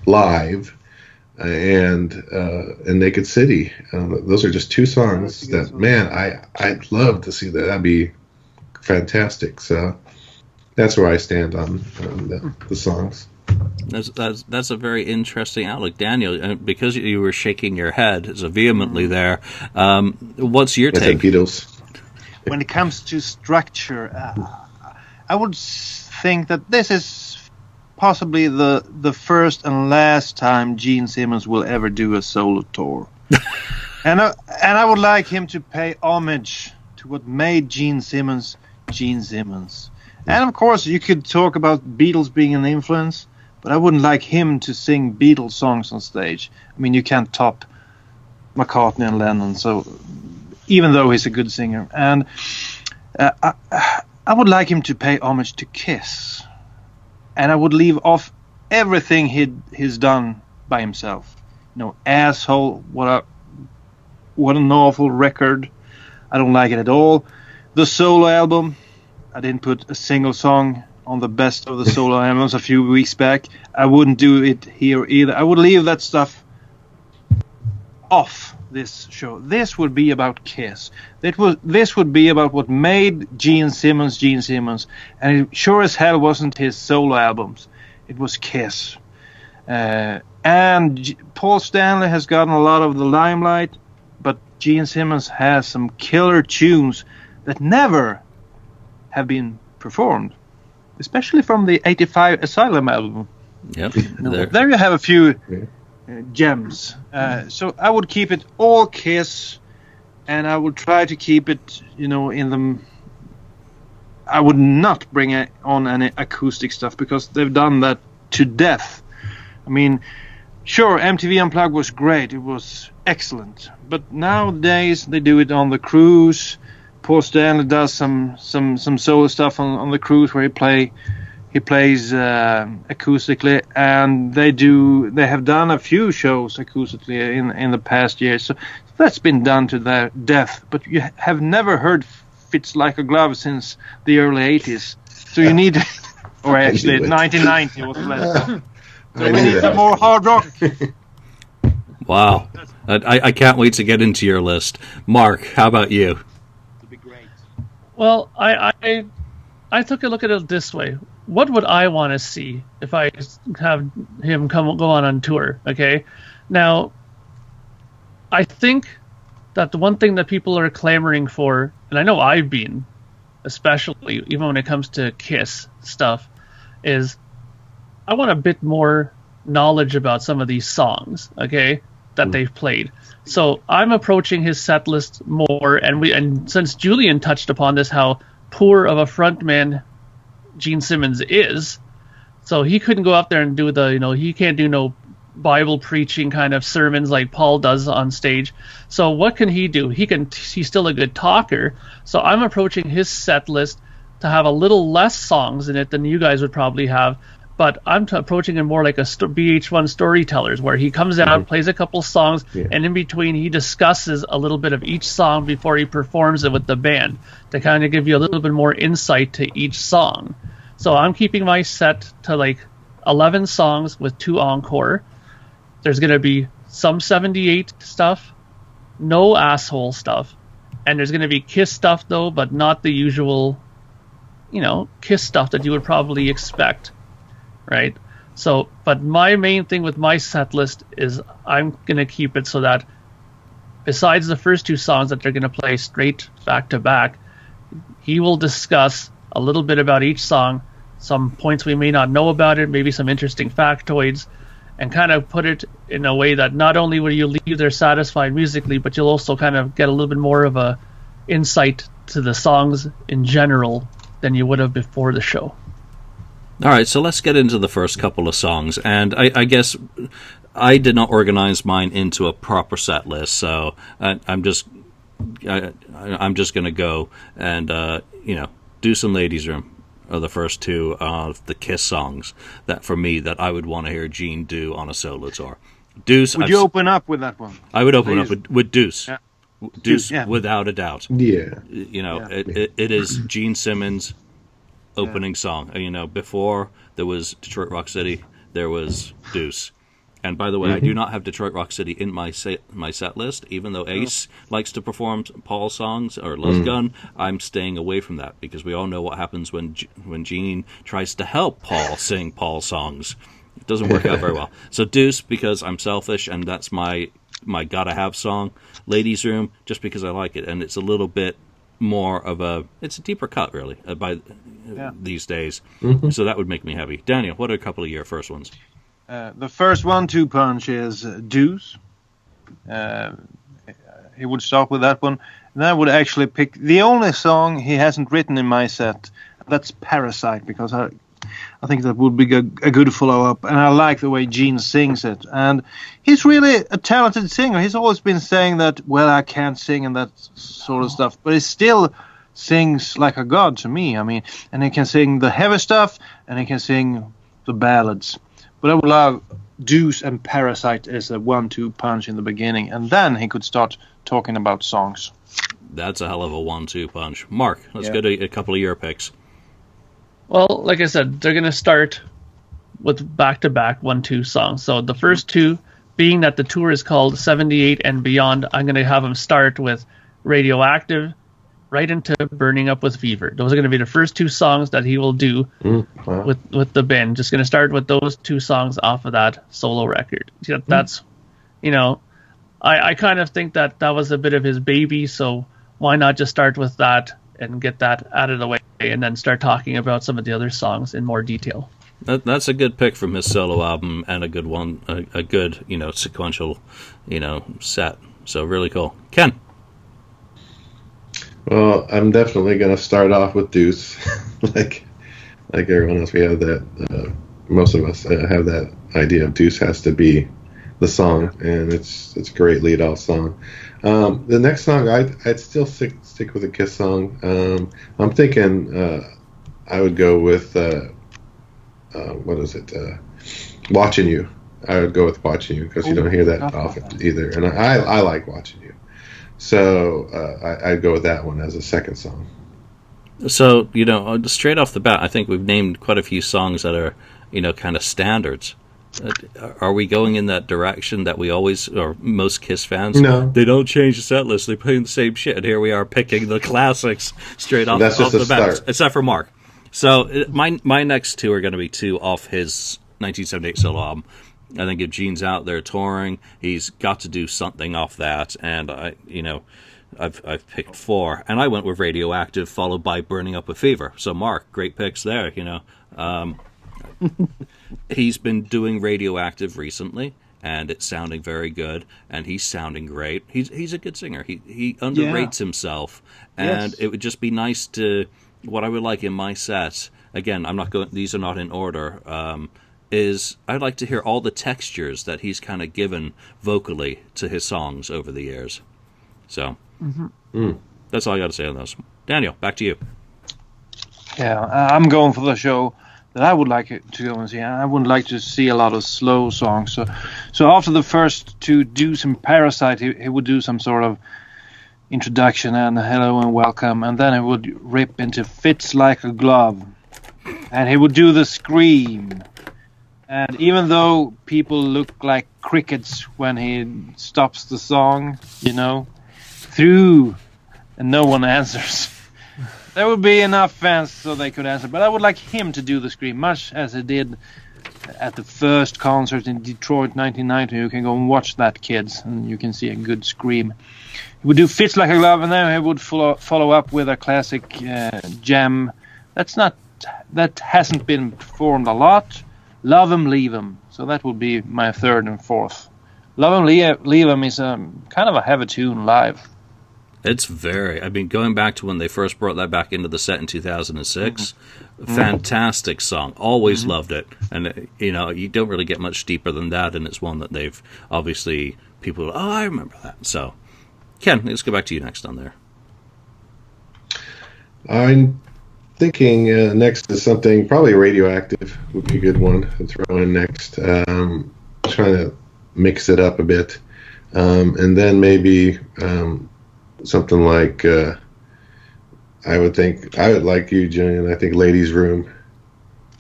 Speaker 3: live, and Naked City. Those are just 2 songs that, man, I'd love to see that. That'd be fantastic. So that's where I stand on the songs.
Speaker 1: That's a very interesting outlook, Daniel. Because you were shaking your head so vehemently there, what's your take?
Speaker 3: Beatles.
Speaker 2: When it comes to structure, I would think that this is possibly the first and last time Gene Simmons will ever do a solo tour, and I would like him to pay homage to what made Gene Simmons Gene Simmons. And of course, you could talk about Beatles being an influence, but I wouldn't like him to sing Beatles songs on stage. I mean, you can't top McCartney and Lennon, so even though he's a good singer. And I would like him to pay homage to Kiss. And I would leave off everything he's done by himself. Asshole, what an awful record. I don't like it at all. The solo album, I didn't put a single song on the best of the solo albums a few weeks back. I wouldn't do it here either. I would leave that stuff off this show. This would be about Kiss. This would be about what made Gene Simmons Gene Simmons. And it sure as hell wasn't his solo albums. It was Kiss. And Paul Stanley has gotten a lot of the limelight, but Gene Simmons has some killer tunes that never have been performed, especially from the 85 Asylum album.
Speaker 1: Yep.
Speaker 2: There you have a few gems. So I would keep it all Kiss, and I would try to keep it, in the... I would not bring on any acoustic stuff, because they've done that to death. I mean, sure, MTV Unplugged was great. It was excellent. But nowadays they do it on the cruise. Paul Stanley does some solo stuff on the cruise where he plays acoustically, and they have done a few shows acoustically in the past years. So that's been done to their death. But you have never heard Fits Like a Glove since the early 80s. So you need, or actually 1990 was less. So we need some more hard rock.
Speaker 1: Wow. I can't wait to get into your list. Mark, how about you?
Speaker 2: It'd be great.
Speaker 4: Well, I took a look at it this way. What would I want to see if I have him go on tour? Okay, now I think that the one thing that people are clamoring for, and I know I've been, especially even when it comes to Kiss stuff, is I want a bit more knowledge about some of these songs, okay, that they've played. So I'm approaching his set list more, and since Julian touched upon this, how poor of a frontman Gene Simmons is, so he couldn't go out there and do he can't do no Bible preaching kind of sermons like Paul does on stage. So what can he do? He's still a good talker. So I'm approaching his set list to have a little less songs in it than you guys would probably have, but I'm approaching it more like a VH1 Storytellers, where he comes out, plays a couple songs, and in between he discusses a little bit of each song before he performs it with the band to kind of give you a little bit more insight to each song. So I'm keeping my set to like 11 songs with 2 encore. There's going to be some 78 stuff, no asshole stuff, and there's going to be Kiss stuff though, but not the usual, Kiss stuff that you would probably expect, right? So, but my main thing with my set list is I'm going to keep it so that besides the first 2 songs that they're going to play straight back to back, he will discuss a little bit about each song, some points we may not know about it, maybe some interesting factoids, and kind of put it in a way that not only will you leave there satisfied musically, but you'll also kind of get a little bit more of a insight to the songs in general than you would have before the show.
Speaker 1: All right, so let's get into the first couple of songs, and I guess I did not organize mine into a proper set list, so I'm just going to go and Deuce and Ladies Room are the first 2 of the Kiss songs that for me that I would want to hear Gene do on a solo tour. Deuce.
Speaker 2: Would you open up with that one?
Speaker 1: I would open up with Deuce.
Speaker 2: Yeah.
Speaker 1: Deuce, without a doubt.
Speaker 3: Yeah.
Speaker 1: It is Gene Simmons' opening song. Before there was Detroit Rock City, there was Deuce. And by the way, I do not have Detroit Rock City in my set list, even though Ace likes to perform Paul songs or Les Gunn. I'm staying away from that because we all know what happens when Gene tries to help Paul sing Paul songs. It doesn't work out very well. So Deuce, because I'm selfish and that's my gotta have song. Ladies Room, just because I like it, and it's a little bit more it's a deeper cut really these days. So that would make me happy. Daniel, what are a couple of your first ones?
Speaker 2: The first 1-2 punch is Deuce. He would start with that one. And I would actually pick the only song he hasn't written in my set. That's Parasite, because I think that would be a good follow-up. And I like the way Gene sings it. And he's really a talented singer. He's always been saying that, well, I can't sing and that sort of stuff. But he still sings like a god to me. I mean, and he can sing the heavy stuff and he can sing the ballads. But I would love Deuce and Parasite as a 1-2 punch in the beginning, and then he could start talking about songs.
Speaker 1: That's a hell of a 1-2 punch. Mark, let's go to a couple of your picks.
Speaker 4: Well, like I said, they're going to start with back-to-back 1-2 songs. So the first 2, being that the tour is called 78 and Beyond, I'm going to have them start with Radioactive, right into Burning Up with Fever. Those are going to be the first 2 songs that he will do with the band. Just going to start with those 2 songs off of that solo record. That's, I kind of think that was a bit of his baby, so why not just start with that and get that out of the way and then start talking about some of the other songs in more detail.
Speaker 1: That's a good pick from his solo album and a good one, a good, sequential, set. So really cool. Ken?
Speaker 3: Well, I'm definitely going to start off with Deuce. like everyone else, we have that most of us have that idea of Deuce has to be the song, and it's a great lead-off song. The next song, I'd still stick with a Kiss song. I'm thinking I would go with what is it? Watching You. I would go with Watching You because you don't hear that often either, and I like Watching You. So I'd go with that one as a second song.
Speaker 1: So, straight off the bat, I think we've named quite a few songs that are, kind of standards. Are we going in that direction that we always, or most Kiss fans?
Speaker 3: No.
Speaker 1: They don't change the set list. They play the same shit. And here we are picking the classics straight off,
Speaker 3: That's
Speaker 1: off
Speaker 3: just
Speaker 1: the
Speaker 3: a
Speaker 1: bat.
Speaker 3: start.
Speaker 1: Except for Mark. So my next two are going to be two off his 1978 solo album. I think if Gene's out there touring, he's got to do something off that. And, I've picked four. And I went with Radioactive, followed by Burning Up with Fever. So, Mark, great picks there, He's been doing Radioactive recently, and it's sounding very good, and he's sounding great. He's a good singer. He underrates himself, and it would just be nice to, what I would like in my set, again, I'm not going, these are not in order, is I'd like to hear all the textures that he's kind of given vocally to his songs over the years. So, that's all I got to say on those. Daniel, back to you.
Speaker 2: Yeah, I'm going for the show that I would like to go and see. I would like to see a lot of slow songs. So after the first two Deuce and Parasite, he would do some sort of introduction and hello and welcome, and then he would rip into Fits Like a Glove, and he would do the scream. And even though people look like crickets when he stops the song, through, and no one answers. There would be enough fans so they could answer, but I would like him to do the scream, much as he did at the first concert in Detroit 1990. You can go and watch that, kids, and you can see a good scream. He would do Fits Like a Glove, and then he would follow up with a classic jam that hasn't been performed a lot, Love 'Em, Leave 'Em. So that would be my third and fourth. Love 'Em, Leave 'Em is kind of a heavy tune live.
Speaker 1: It's going back to when they first brought that back into the set in 2006, fantastic song. Always loved it. And, you don't really get much deeper than that, and it's one that they've, obviously, people, I remember that. So, Ken, let's go back to you next on there.
Speaker 3: I'm thinking next is something, probably Radioactive would be a good one to throw in next. Trying to mix it up a bit. And then maybe... something like, I would like you, Julian. I think Ladies' Room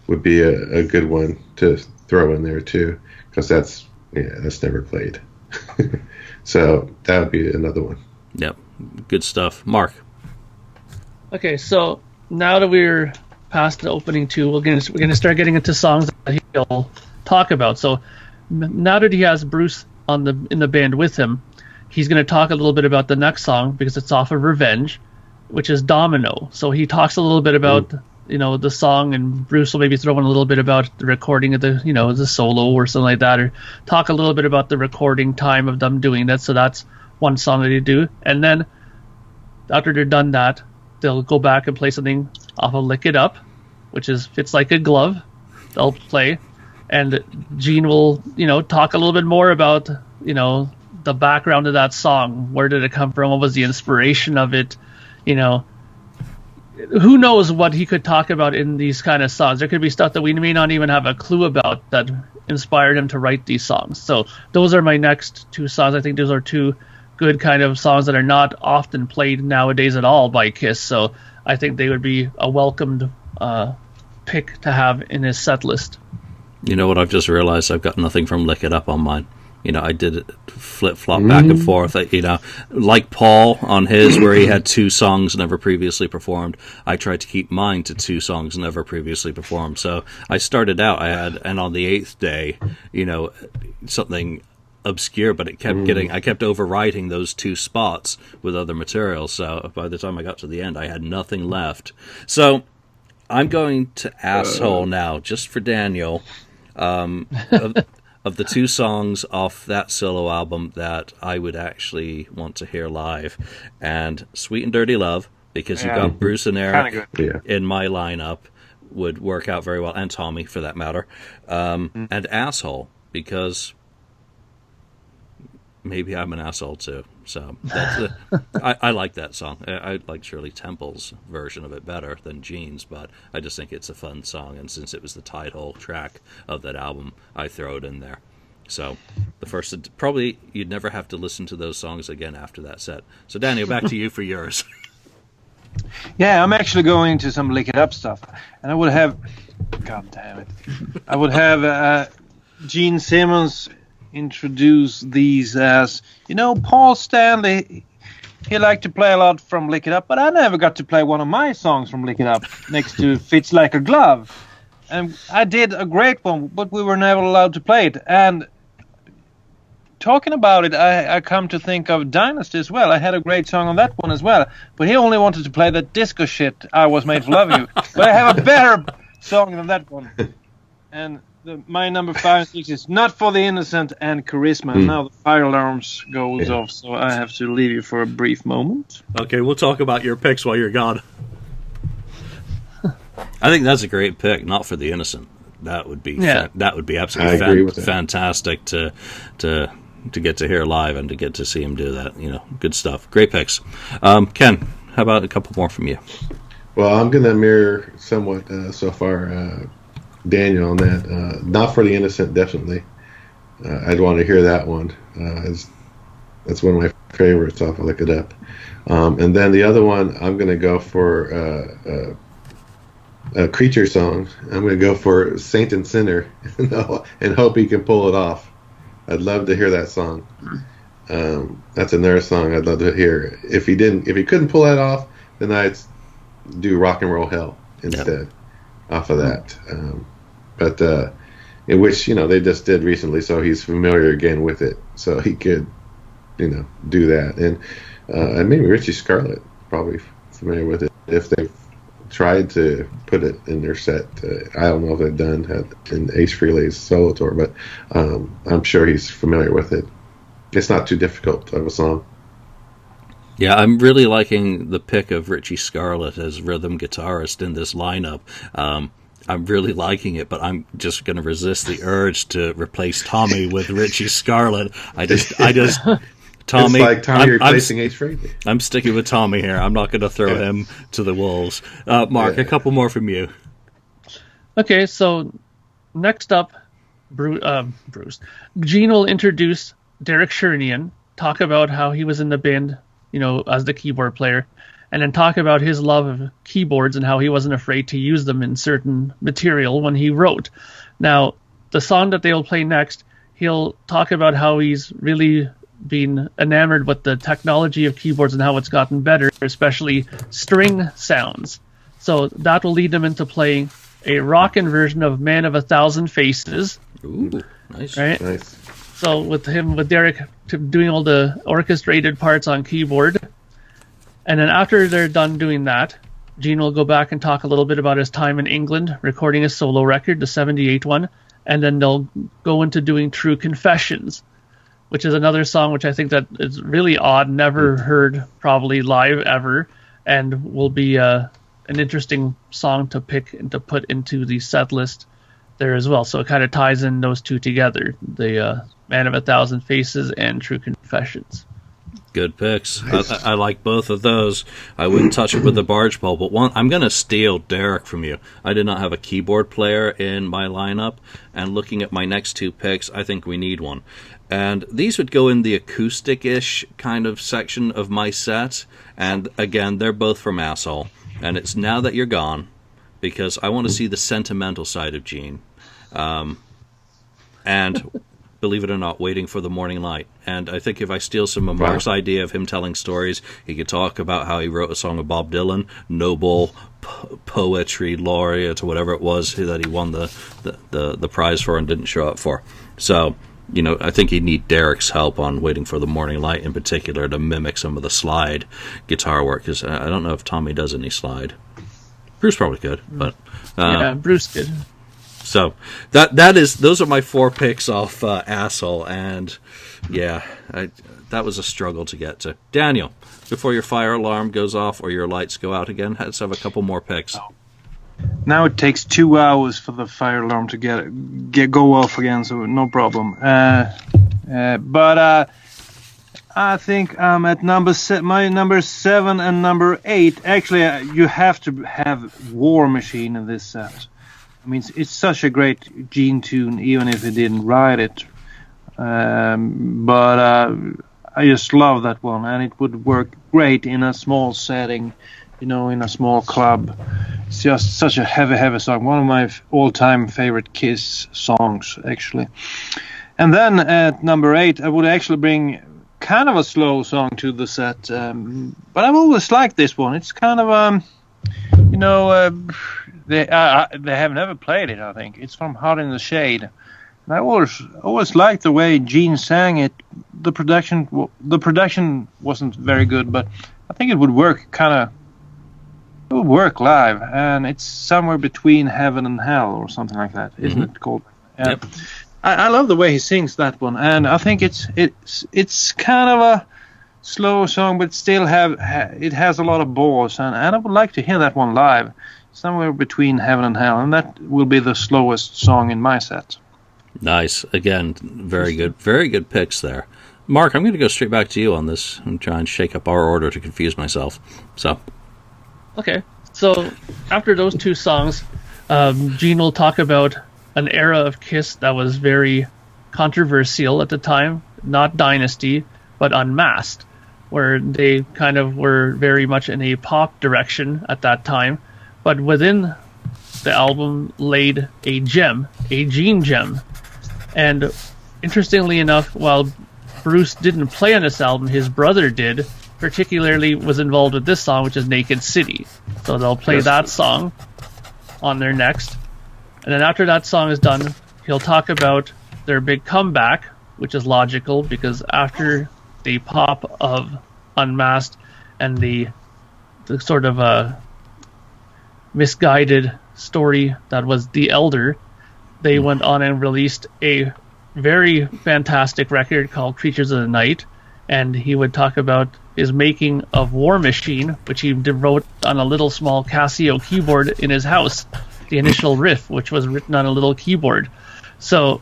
Speaker 3: would be a good one to throw in there too, because that's never played. So that would be another one.
Speaker 1: Yep, good stuff. Mark.
Speaker 4: Okay, so now that we're past the opening two, we're gonna start getting into songs that he'll talk about. So now that he has Bruce in the band with him, he's going to talk a little bit about the next song because it's off of Revenge, which is Domino. So he talks a little bit about, the song, and Bruce will maybe throw in a little bit about the recording of the solo or something like that, or talk a little bit about the recording time of them doing that. So that's one song that they do. And then after they're done that, they'll go back and play something off of Lick It Up, which is Fits Like a Glove. They'll play. And Gene will, talk a little bit more about, the background of that song. Where did it come from? What was the inspiration of it? Who knows what he could talk about in these kind of songs. There could be stuff that we may not even have a clue about that inspired him to write these songs. So those are my next two songs. I think those are two good kind of songs that are not often played nowadays at all by Kiss. So I think they would be a welcomed pick to have in his set list.
Speaker 1: You know what? I've just realized I've got nothing from Lick It Up on mine. I did it flip-flop back and forth. Like Paul on his, where he had two songs never previously performed, I tried to keep mine to two songs never previously performed. So I started out, and on the eighth day, something obscure, but it kept I kept overwriting those two spots with other material. So by the time I got to the end, I had nothing left. So I'm going to asshole now, just for Daniel. Of the two songs off that solo album that I would actually want to hear live, and Sweet and Dirty Love, because you've got Bruce and Eric in my lineup, would work out very well, and Tommy for that matter, and Asshole, because maybe I'm an asshole too. So that's I like that song. I like Shirley Temple's version of it better than Gene's, but I just think it's a fun song, and since it was the title track of that album, I throw it in there. So the first, probably you'd never have to listen to those songs again after that set. So Daniel, back to you for yours.
Speaker 2: Yeah, I'm actually going to some Lick It Up stuff, and I would have, God damn it, I would have Gene Simmons introduce these as, Paul Stanley, he liked to play a lot from Lick It Up, but I never got to play one of my songs from Lick It Up next to Fits Like a Glove. And I did a great one, but we were never allowed to play it. And talking about it, I come to think of Dynasty as well. I had a great song on that one as well, but he only wanted to play that disco shit, I Was Made for Loving You. But I have a better song than that one. And my number 5 and 6 is Not for the Innocent and Charisma. Now the fire alarms goes off, so I have to leave you for a brief moment.
Speaker 1: Okay, we'll talk about your picks while you're gone. I think that's a great pick. Not for the Innocent. That would be absolutely fantastic to get to hear live and to get to see him do that. Good stuff. Great picks. Ken, how about a couple more from you?
Speaker 3: Well, I'm going to mirror somewhat so far Daniel on that. Not for the Innocent, definitely. I'd want to hear that one. That's one of my favorites off of Look It Up. And then the other one, I'm going to go for a Creature song. I'm going to go for Saint and Sinner and hope he can pull it off. I'd love to hear that song. That's another song I'd love to hear. If he couldn't pull that off, then I'd do Rock and Roll Hell instead off of that. But in which they just did recently, so he's familiar again with it, so he could do that. And maybe Richie Scarlett probably familiar with it if they've tried to put it in their set. I don't know if they've done in Ace Frehley's solo tour, but I'm sure he's familiar with it. It's not too difficult of a song.
Speaker 1: Yeah, I'm really liking the pick of Richie Scarlett as rhythm guitarist in this lineup. I'm really liking it, but I'm just going to resist the urge to replace Tommy with Richie Scarlett. I just Tommy.
Speaker 3: It's like Tommy replacing Ace Frehley.
Speaker 1: I'm sticking with Tommy here. I'm not going to throw him to the wolves. Mark, a couple more from you.
Speaker 4: Okay, so next up, Bruce. Gene will introduce Derek Shernian, talk about how he was in the band, as the keyboard player, and then talk about his love of keyboards and how he wasn't afraid to use them in certain material when he wrote. Now, the song that they'll play next, he'll talk about how he's really been enamored with the technology of keyboards and how it's gotten better, especially string sounds. So that will lead them into playing a rockin' version of Man of a Thousand Faces.
Speaker 1: Ooh, nice.
Speaker 4: Right?
Speaker 3: Nice.
Speaker 4: So with Derek doing all the orchestrated parts on keyboard. And then after they're done doing that, Gene will go back and talk a little bit about his time in England, recording a solo record, the 78 one. And then they'll go into doing True Confessions, which is another song which I think that is really odd, never heard probably live ever, and will be an interesting song to pick and to put into the set list there as well. So it kind of ties in those two together, the Man of a Thousand Faces and True Confessions.
Speaker 1: Good picks.
Speaker 3: Nice.
Speaker 1: I like both of those. I wouldn't touch it with the barge pole, but I'm going to steal Derek from you. I did not have a keyboard player in my lineup, and looking at my next two picks, I think we need one. And these would go in the acoustic-ish kind of section of my set, and again, they're both from Asshole. And it's Now That You're Gone, because I want to see the sentimental side of Gene. And believe it or not, Waiting for the Morning Light. And I think if I steal some of Mark's idea of him telling stories, he could talk about how he wrote a song of Bob Dylan, Nobel Poetry Laureate, or whatever it was that he won the prize for and didn't show up for. So, I think he'd need Derek's help on Waiting for the Morning Light in particular to mimic some of the slide guitar work, because I don't know if Tommy does any slide. Bruce probably could, but...
Speaker 4: yeah, Bruce could.
Speaker 1: So those are my 4 picks off Asshole, and that was a struggle to get to. Daniel, before your fire alarm goes off or your lights go out again, let's have a couple more picks.
Speaker 2: Now it takes 2 hours for the fire alarm to go off again, so no problem. But I think I'm at my number 7 and number 8. Actually, you have to have War Machine in this set. I mean, it's such a great Gene tune, even if he didn't write it. But I just love that one, and it would work great in a small setting, in a small club. It's just such a heavy song. One of my all-time favorite Kiss songs, actually. And then at number 8, I would actually bring kind of a slow song to the set. But I've always liked this one. It's kind of, they have never played it, I think. It's from Hot in the Shade. And I always liked the way Gene sang it. The production wasn't very good, but I think it would work live, and it's somewhere between Heaven and Hell or something like that, isn't it called?
Speaker 1: Yep.
Speaker 2: I love the way he sings that one, and I think it's kind of a slow song, but still it has a lot of balls, and I would like to hear that one live, somewhere between Heaven and Hell, and that will be the slowest song in my set.
Speaker 1: Nice. Again, very good picks there. Mark, I'm going to go straight back to you on this and try and shake up our order to confuse myself. So.
Speaker 4: Okay, so after those 2 songs, Gene will talk about an era of Kiss that was very controversial at the time, not Dynasty, but Unmasked, where they kind of were very much in a pop direction at that time, but within the album laid a Gene gem. And interestingly enough, while Bruce didn't play on this album, his brother did, particularly was involved with this song, which is Naked City. So they'll play that song on their next. And then after that song is done, he'll talk about their big comeback, which is logical because after the pop of Unmasked and the sort of misguided story that was The Elder, they went on and released a very fantastic record called Creatures of the Night. And he would talk about his making of War Machine, which he wrote on a little small Casio keyboard in his house, the initial riff, which was written on a little keyboard. So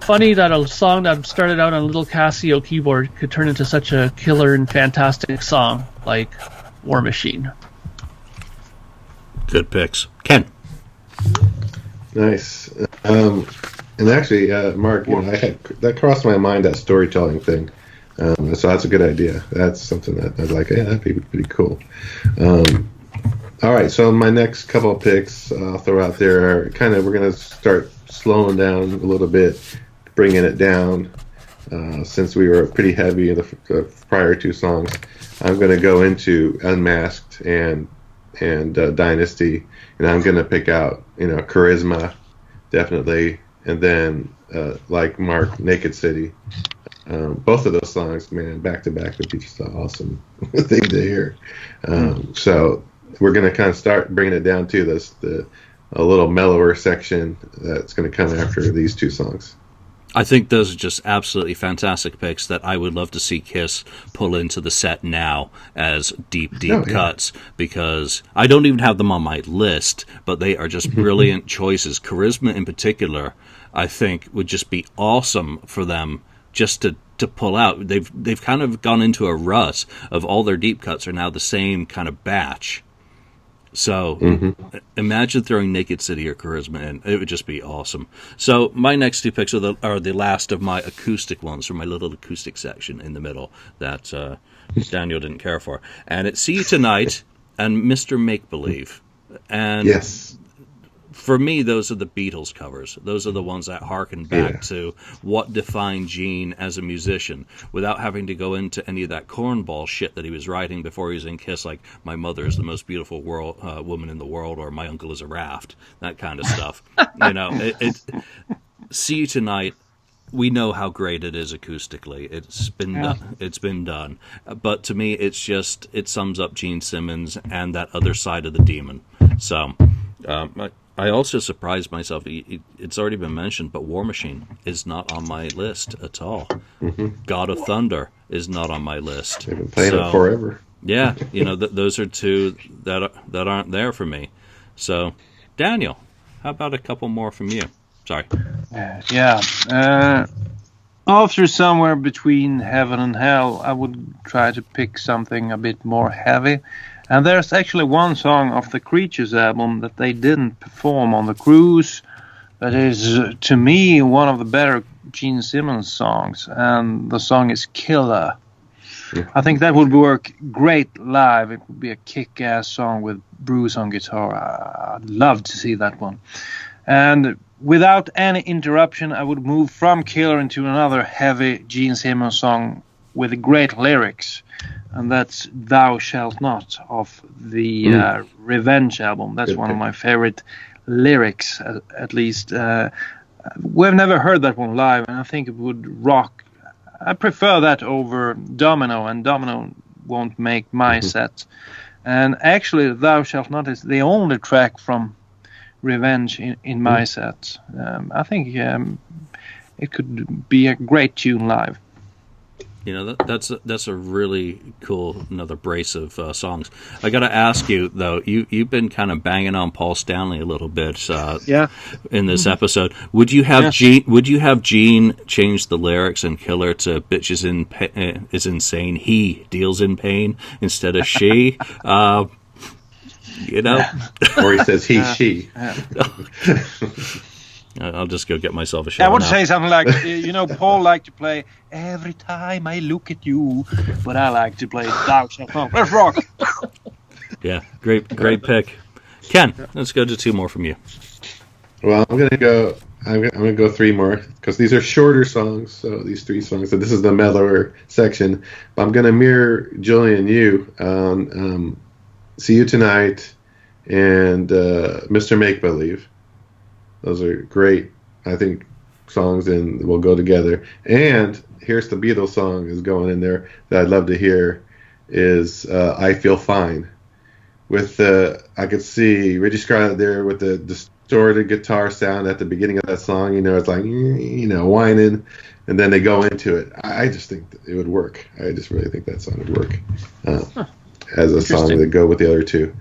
Speaker 4: funny that a song that started out on a little Casio keyboard could turn into such a killer and fantastic song like War Machine.
Speaker 1: Good picks. Ken.
Speaker 3: Nice. And actually, Mark, that crossed my mind, that storytelling thing. So that's a good idea. That's something that I'd like. Yeah, that'd be pretty cool. All right, so my next couple of picks I'll throw out there are we're going to start slowing down a little bit, bringing it down. Since we were pretty heavy in the prior 2 songs, I'm going to go into Unmasked and Dynasty, and I'm going to pick out Charisma, definitely, and then like Mark, Naked City. Both of those songs, man, back to back would be just an awesome thing to hear. So we're going to kind of start bringing it down to a little mellower section that's going to come after these 2 songs.
Speaker 1: I think those are just absolutely fantastic picks that I would love to see Kiss pull into the set now as deep cuts, because I don't even have them on my list, but they are just brilliant choices. Charisma in particular, I think, would just be awesome for them just to pull out. They've kind of gone into a rut of all their deep cuts are now the same kind of batch. So imagine throwing Naked City or Charisma in. It would just be awesome. So my next 2 picks are the last of my acoustic ones from my little acoustic section in the middle that Daniel didn't care for. And it's See You Tonight and Mr. Make-Believe. And
Speaker 3: yes.
Speaker 1: For me, those are the Beatles covers. Those are the ones that harken back to what defined Gene as a musician, without having to go into any of that cornball shit that he was writing before he was in Kiss, like "My mother is the most beautiful woman in the world," or "My uncle is a raft," that kind of stuff. See You Tonight. We know how great it is acoustically. It's been done. It's been done. But to me, it sums up Gene Simmons and that other side of the demon. So. I also surprised myself. It's already been mentioned, but War Machine is not on my list at all. God of Thunder is not on my list.
Speaker 3: They've been playing it forever.
Speaker 1: Yeah, those are 2 that aren't there for me. So Daniel, how about a couple more from you? Sorry.
Speaker 2: After Somewhere Between Heaven and Hell, I would try to pick something a bit more heavy. And there's actually one song of the Creatures album that they didn't perform on the cruise that is, to me, one of the better Gene Simmons songs. And the song is Killer. Yeah. I think that would work great live. It would be a kick-ass song with Bruce on guitar. I'd love to see that one. And without any interruption, I would move from Killer into another heavy Gene Simmons song with great lyrics. And that's Thou Shalt Not of the Revenge album. That's one of my favorite lyrics, at least. We've never heard that one live, and I think it would rock. I prefer that over Domino, and Domino won't make my set. And actually, Thou Shalt Not is the only track from Revenge in my set. I think it could be a great tune live.
Speaker 1: You know, that's a really cool, another brace of songs. I got to ask you though, you've been kind of banging on Paul Stanley a little bit, in this episode. Would you have Gene change the lyrics in Killer to "Bitch is insane, he deals in pain" instead of she? You know,
Speaker 3: or he says he, she.
Speaker 1: I'll just go get myself a shower.
Speaker 2: I would say something like, Paul liked to play Every Time I Look at You, but I like to play Thou Shalt Not. Let's rock.
Speaker 1: Yeah, great pick. Ken, let's go to two more from you.
Speaker 3: Well, I'm gonna go three more because these are shorter songs. So these three songs. So this is the mellower section. But I'm gonna mirror Julian you on See You Tonight and Mr. Make Believe. Those are great, I think, songs and will go together. And here's the Beatles song is going in there that I'd love to hear is I Feel Fine. With I could see Richie Scarlett there with the distorted guitar sound at the beginning of that song. It's like, whining, and then they go into it. I just think it would work. I just really think that song would work as a song that go with the other two.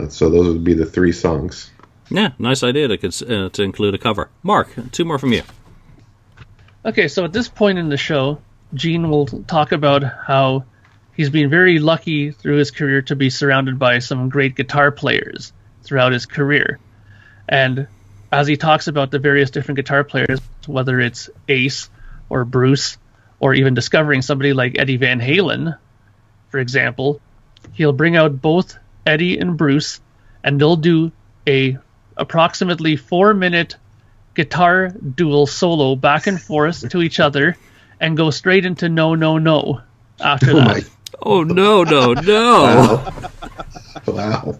Speaker 3: So those would be the three songs.
Speaker 1: Yeah, nice idea to include a cover. Mark, two more from you.
Speaker 4: Okay, so at this point in the show, Gene will talk about how he's been very lucky through his career to be surrounded by some great guitar players throughout his career. And as he talks about the various different guitar players, whether it's Ace or Bruce, or even discovering somebody like Eddie Van Halen, for example, he'll bring out both Eddie and Bruce, and they'll do a approximately 4-minute guitar dual solo back and forth to each other and go straight into No, No, No after that.
Speaker 1: Oh, no.
Speaker 3: Wow.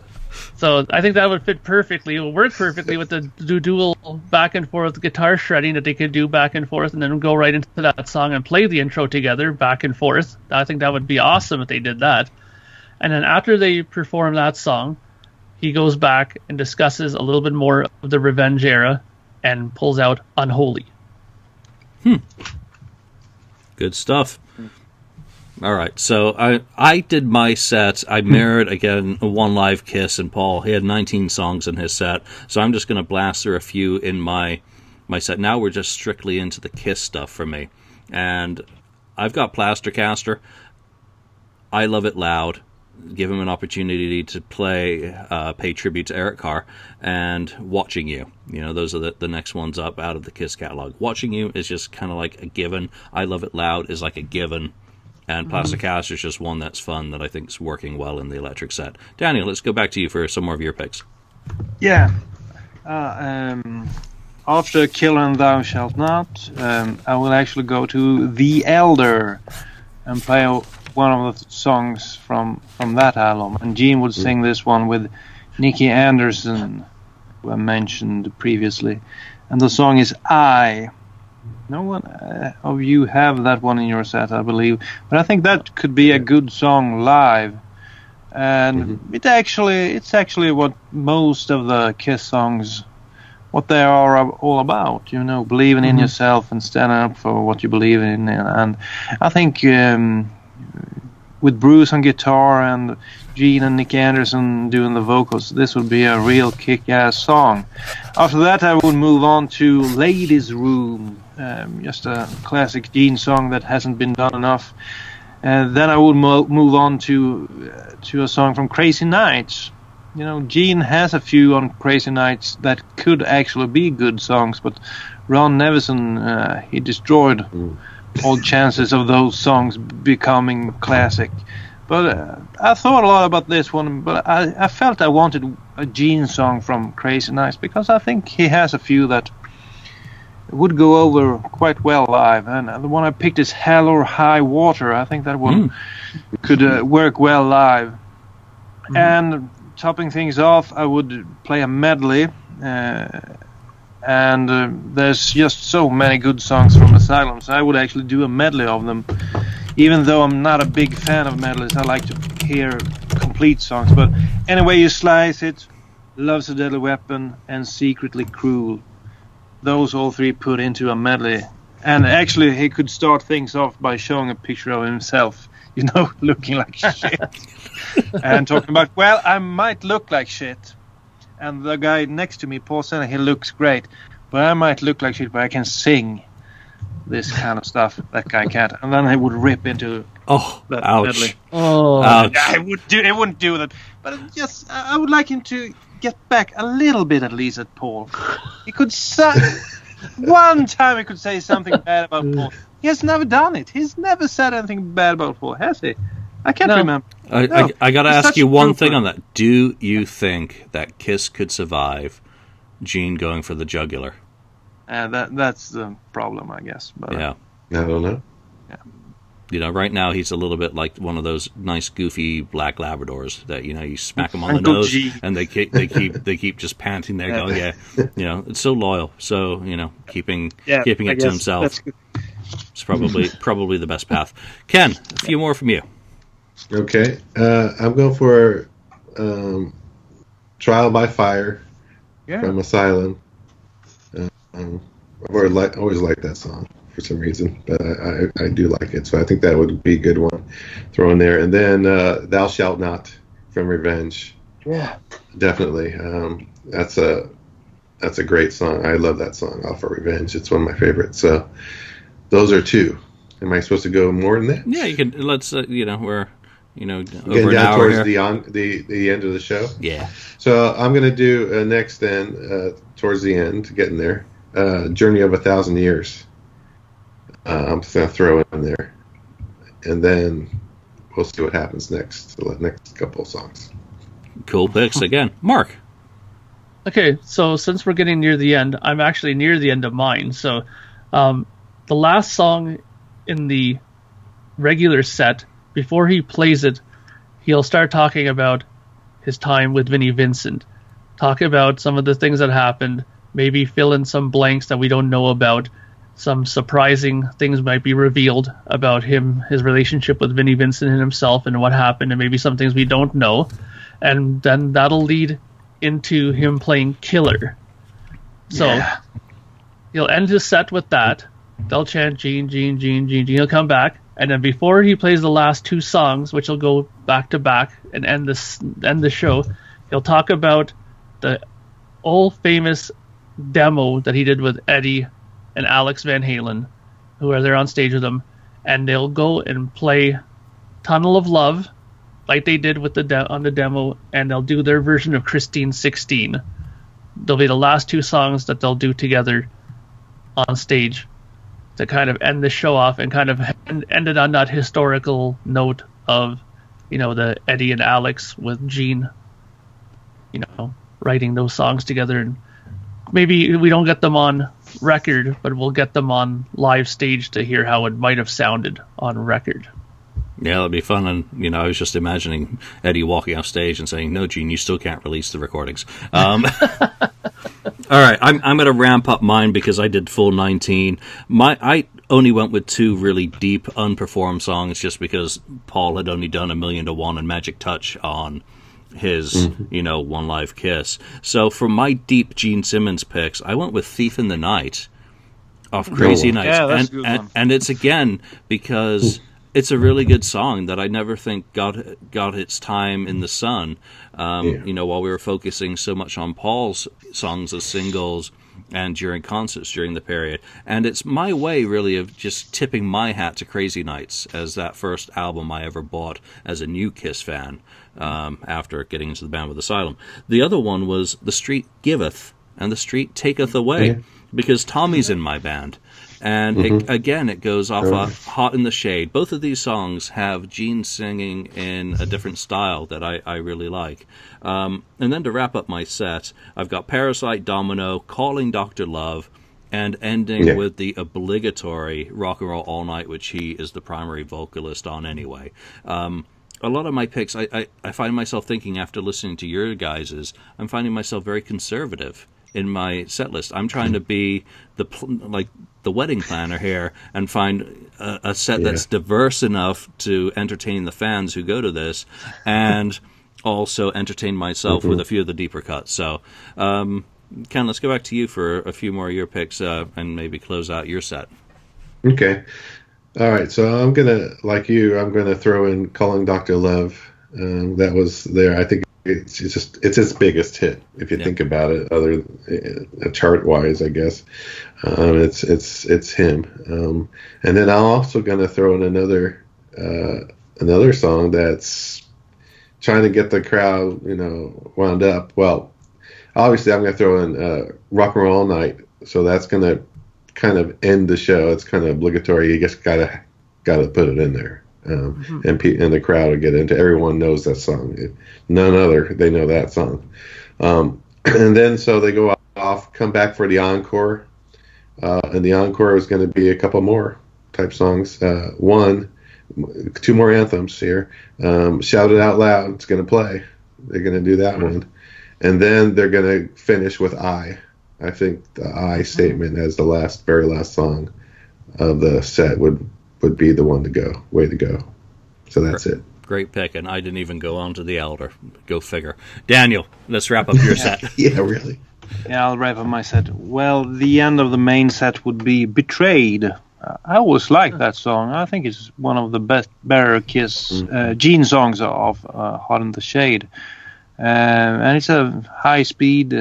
Speaker 4: So I think that would fit perfectly. It would work perfectly with the dual back and forth guitar shredding that they could do back and forth and then go right into that song and play the intro together back and forth. I think that would be awesome if they did that. And then after they perform that song, he goes back and discusses a little bit more of the Revenge era and pulls out Unholy.
Speaker 1: Good stuff. All right, so I did my set. I mirrored, again, one live Kiss, and Paul, he had 19 songs in his set, so I'm just going to blast through a few in my set. Now we're just strictly into the Kiss stuff for me. And I've got Plastercaster. I Love It Loud. Give him an opportunity to pay tribute to Eric Carr, and Watching You. Those are the next ones up out of the Kiss catalog. Watching You is just kind of like a given. I Love It Loud is like a given. And Plasticaster is just one that's fun that I think is working well in the electric set. Daniel, let's go back to you for some more of your picks.
Speaker 2: Yeah. After Killer and Thou Shalt Not, I will actually go to The Elder and play one of the songs from that album. And Gene would sing this one with Nicky Anderson, who I mentioned previously. And the song is I. No one of you have that one in your set, I believe. But I think that could be a good song live. And it's actually what most of the Kiss songs, what they are all about. Believing in yourself and standing up for what you believe in. And I think with Bruce on guitar and Gene and Nick Anderson doing the vocals, this would be a real kick-ass song. After that, I would move on to Ladies' Room, just a classic Gene song that hasn't been done enough. And then I would move on to a song from Crazy Nights. You know, Gene has a few on Crazy Nights that could actually be good songs, but Ron Nevison, he destroyed all chances of those songs becoming classic. But I thought a lot about this one, but I felt I wanted a Gene song from Crazy Nights because I think he has a few that would go over quite well live. And the one I picked is Hell or High Water. I think that one could work well live. And topping things off, I would play a medley. And there's just so many good songs from Asylum, so I would actually do a medley of them. Even though I'm not a big fan of medleys, I like to hear complete songs. But anyway, you slice it, Love's a Deadly Weapon, and Secretly Cruel. Those all three put into a medley. And actually, he could start things off by showing a picture of himself, you know, looking like shit. And talking about, well, I might look like shit. And the guy next to me, Paul Senna, he looks great. But I might look like shit, but I can sing this kind of stuff. That guy can't. And then he would rip into that medley.
Speaker 1: Ouch.
Speaker 2: Yeah, it wouldn't do that. But just, I would like him to get back a little bit at least at Paul. He could say, one time he could say something bad about Paul. He has never done it. He's never said anything bad about Paul, has he? I can't remember.
Speaker 1: I got to ask you one thing on that. Do you think that Kiss could survive Gene going for the jugular?
Speaker 2: That's the problem, I guess. But,
Speaker 1: yeah.
Speaker 3: I don't know.
Speaker 2: Yeah.
Speaker 1: You know, right now he's a little bit like one of those nice, goofy black Labradors that, you know, you smack them on the nose and they keep just panting there, going, yeah, you know, it's so loyal, so, you know, keeping it to himself. It's probably the best path. Ken, a few more from you.
Speaker 3: Okay, I'm going for Trial by Fire from Asylum. I've always liked that song for some reason, but I do like it, so I think that would be a good one throw in there. And then Thou Shalt Not from Revenge.
Speaker 2: Yeah,
Speaker 3: definitely. That's a great song. I love that song off of Revenge. It's one of my favorites. So those are two. Am I supposed to go more than that?
Speaker 1: Yeah, you can. Let's we're over
Speaker 3: getting
Speaker 1: an
Speaker 3: down
Speaker 1: hour
Speaker 3: towards
Speaker 1: here.
Speaker 3: the end of the show.
Speaker 1: Yeah.
Speaker 3: So I'm going to do next then towards the end, getting there. Journey of 1,000 Years. I'm just going to throw it in there, and then we'll see what happens next. The next couple of songs.
Speaker 1: Cool picks again, Mark.
Speaker 4: Okay, so since we're getting near the end, I'm actually near the end of mine. So the last song in the regular set, before he plays it, he'll start talking about his time with Vinnie Vincent, talk about some of the things that happened, maybe fill in some blanks that we don't know about. Some surprising things might be revealed about him, his relationship with Vinnie Vincent and himself, and what happened, and maybe some things we don't know. And then that'll lead into him playing Killer. So he'll end his set with that. They'll chant Gene, Gene, Gene, Gene, Gene. He'll come back, and then before he plays the last two songs, which will go back to back and end the show, he'll talk about the old famous demo that he did with Eddie and Alex Van Halen, who are there on stage with him, and they'll go and play Tunnel of Love, like they did with on the demo, and they'll do their version of Christine 16. They'll be the last two songs that they'll do together on stage to kind of end the show off and kind of end it on that historical note of, the Eddie and Alex with Gene, writing those songs together. And maybe we don't get them on record, but we'll get them on live stage to hear how it might have sounded on record.
Speaker 1: Yeah, that'd be fun. And, I was just imagining Eddie walking off stage and saying, "No, Gene, you still can't release the recordings." All right, I'm going to ramp up mine because I did full 19. I only went with two really deep, unperformed songs just because Paul had only done 1,000,001 and Magic Touch on his, One Live Kiss. So for my deep Gene Simmons picks, I went with Thief in the Night off Crazy Nights.
Speaker 2: Yeah, that's a good one.
Speaker 1: And it's again because it's a really good song that I never think got its time in the sun. You know, while we were focusing so much on Paul's songs as singles and during concerts during the period. And it's my way, really, of just tipping my hat to Crazy Nights as that first album I ever bought as a new Kiss fan after getting into the band with Asylum. The other one was The Street Giveth and The Street Taketh Away, because Tommy's in my band. And it goes off Hot in the Shade. Both of these songs have Gene singing in a different style that I really like. And then to wrap up my set, I've got Parasite, Domino, Calling Dr. Love, and ending with the obligatory Rock and Roll All Night, which he is the primary vocalist on anyway. A lot of my picks, I find myself thinking after listening to your guys's, I'm finding myself very conservative in my set list. I'm trying to be the wedding planner here and find a set that's diverse enough to entertain the fans who go to this, and also entertain myself with a few of the deeper cuts. So, Ken, let's go back to you for a few more of your picks and maybe close out your set.
Speaker 3: Okay. All right. So I'm gonna throw in Calling Dr. Love. That was there. I think it's his biggest hit if you think about it, other chart wise, I guess. It's him. And then I'm also going to throw in another song that's trying to get the crowd, wound up. Well, obviously I'm going to throw in Rock and Roll All Night, so that's going to kind of end the show. It's kind of obligatory. You just gotta put it in there. And the crowd will get into. Everyone knows that song. None other. They know that song. And then so they go off, come back for the encore, and the encore is going to be a couple more type songs. Two more anthems here. Shout It Out Loud. It's going to play. They're going to do that one, and then they're going to finish with I think the I statement as the very last song of the set would be the one to go, way to go. So that's it.
Speaker 1: Great pick, and I didn't even go on to the Elder. Go figure. Daniel, let's wrap up your set.
Speaker 3: Yeah, really.
Speaker 2: Yeah, I'll wrap up my set. Well, the end of the main set would be Betrayed. I always liked that song. I think it's one of the better Kiss Gene songs of Hot in the Shade. And it's a high-speed,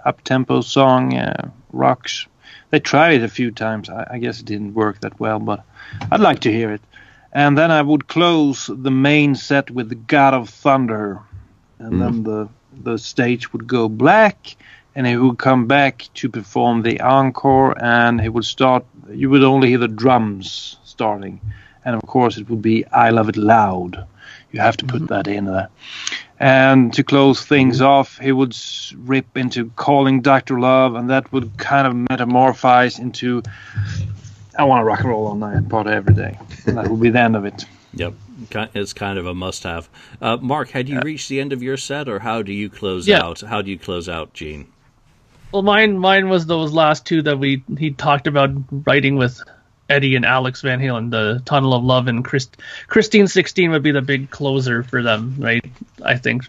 Speaker 2: up-tempo song, rocks. They tried it a few times. I guess it didn't work that well, but I'd like to hear it. And then I would close the main set with the God of Thunder. And then the stage would go black, and he would come back to perform the encore, and he would start. You would only hear the drums starting. And of course it would be I Love It Loud. You have to put that in there. And to close things off, he would rip into Calling Dr. Love, and that would kind of metamorphose into I Want to Rock and Roll All Night and Party Every Day. And that would be the end of it.
Speaker 1: Yep. It's kind of a must-have. Mark, had you reached the end of your set, or how do you close out? How do you close out, Gene?
Speaker 4: Well, mine was those last two that he talked about writing with Eddie and Alex Van Halen, the Tunnel of Love, and Christine 16 would be the big closer for them, right? I think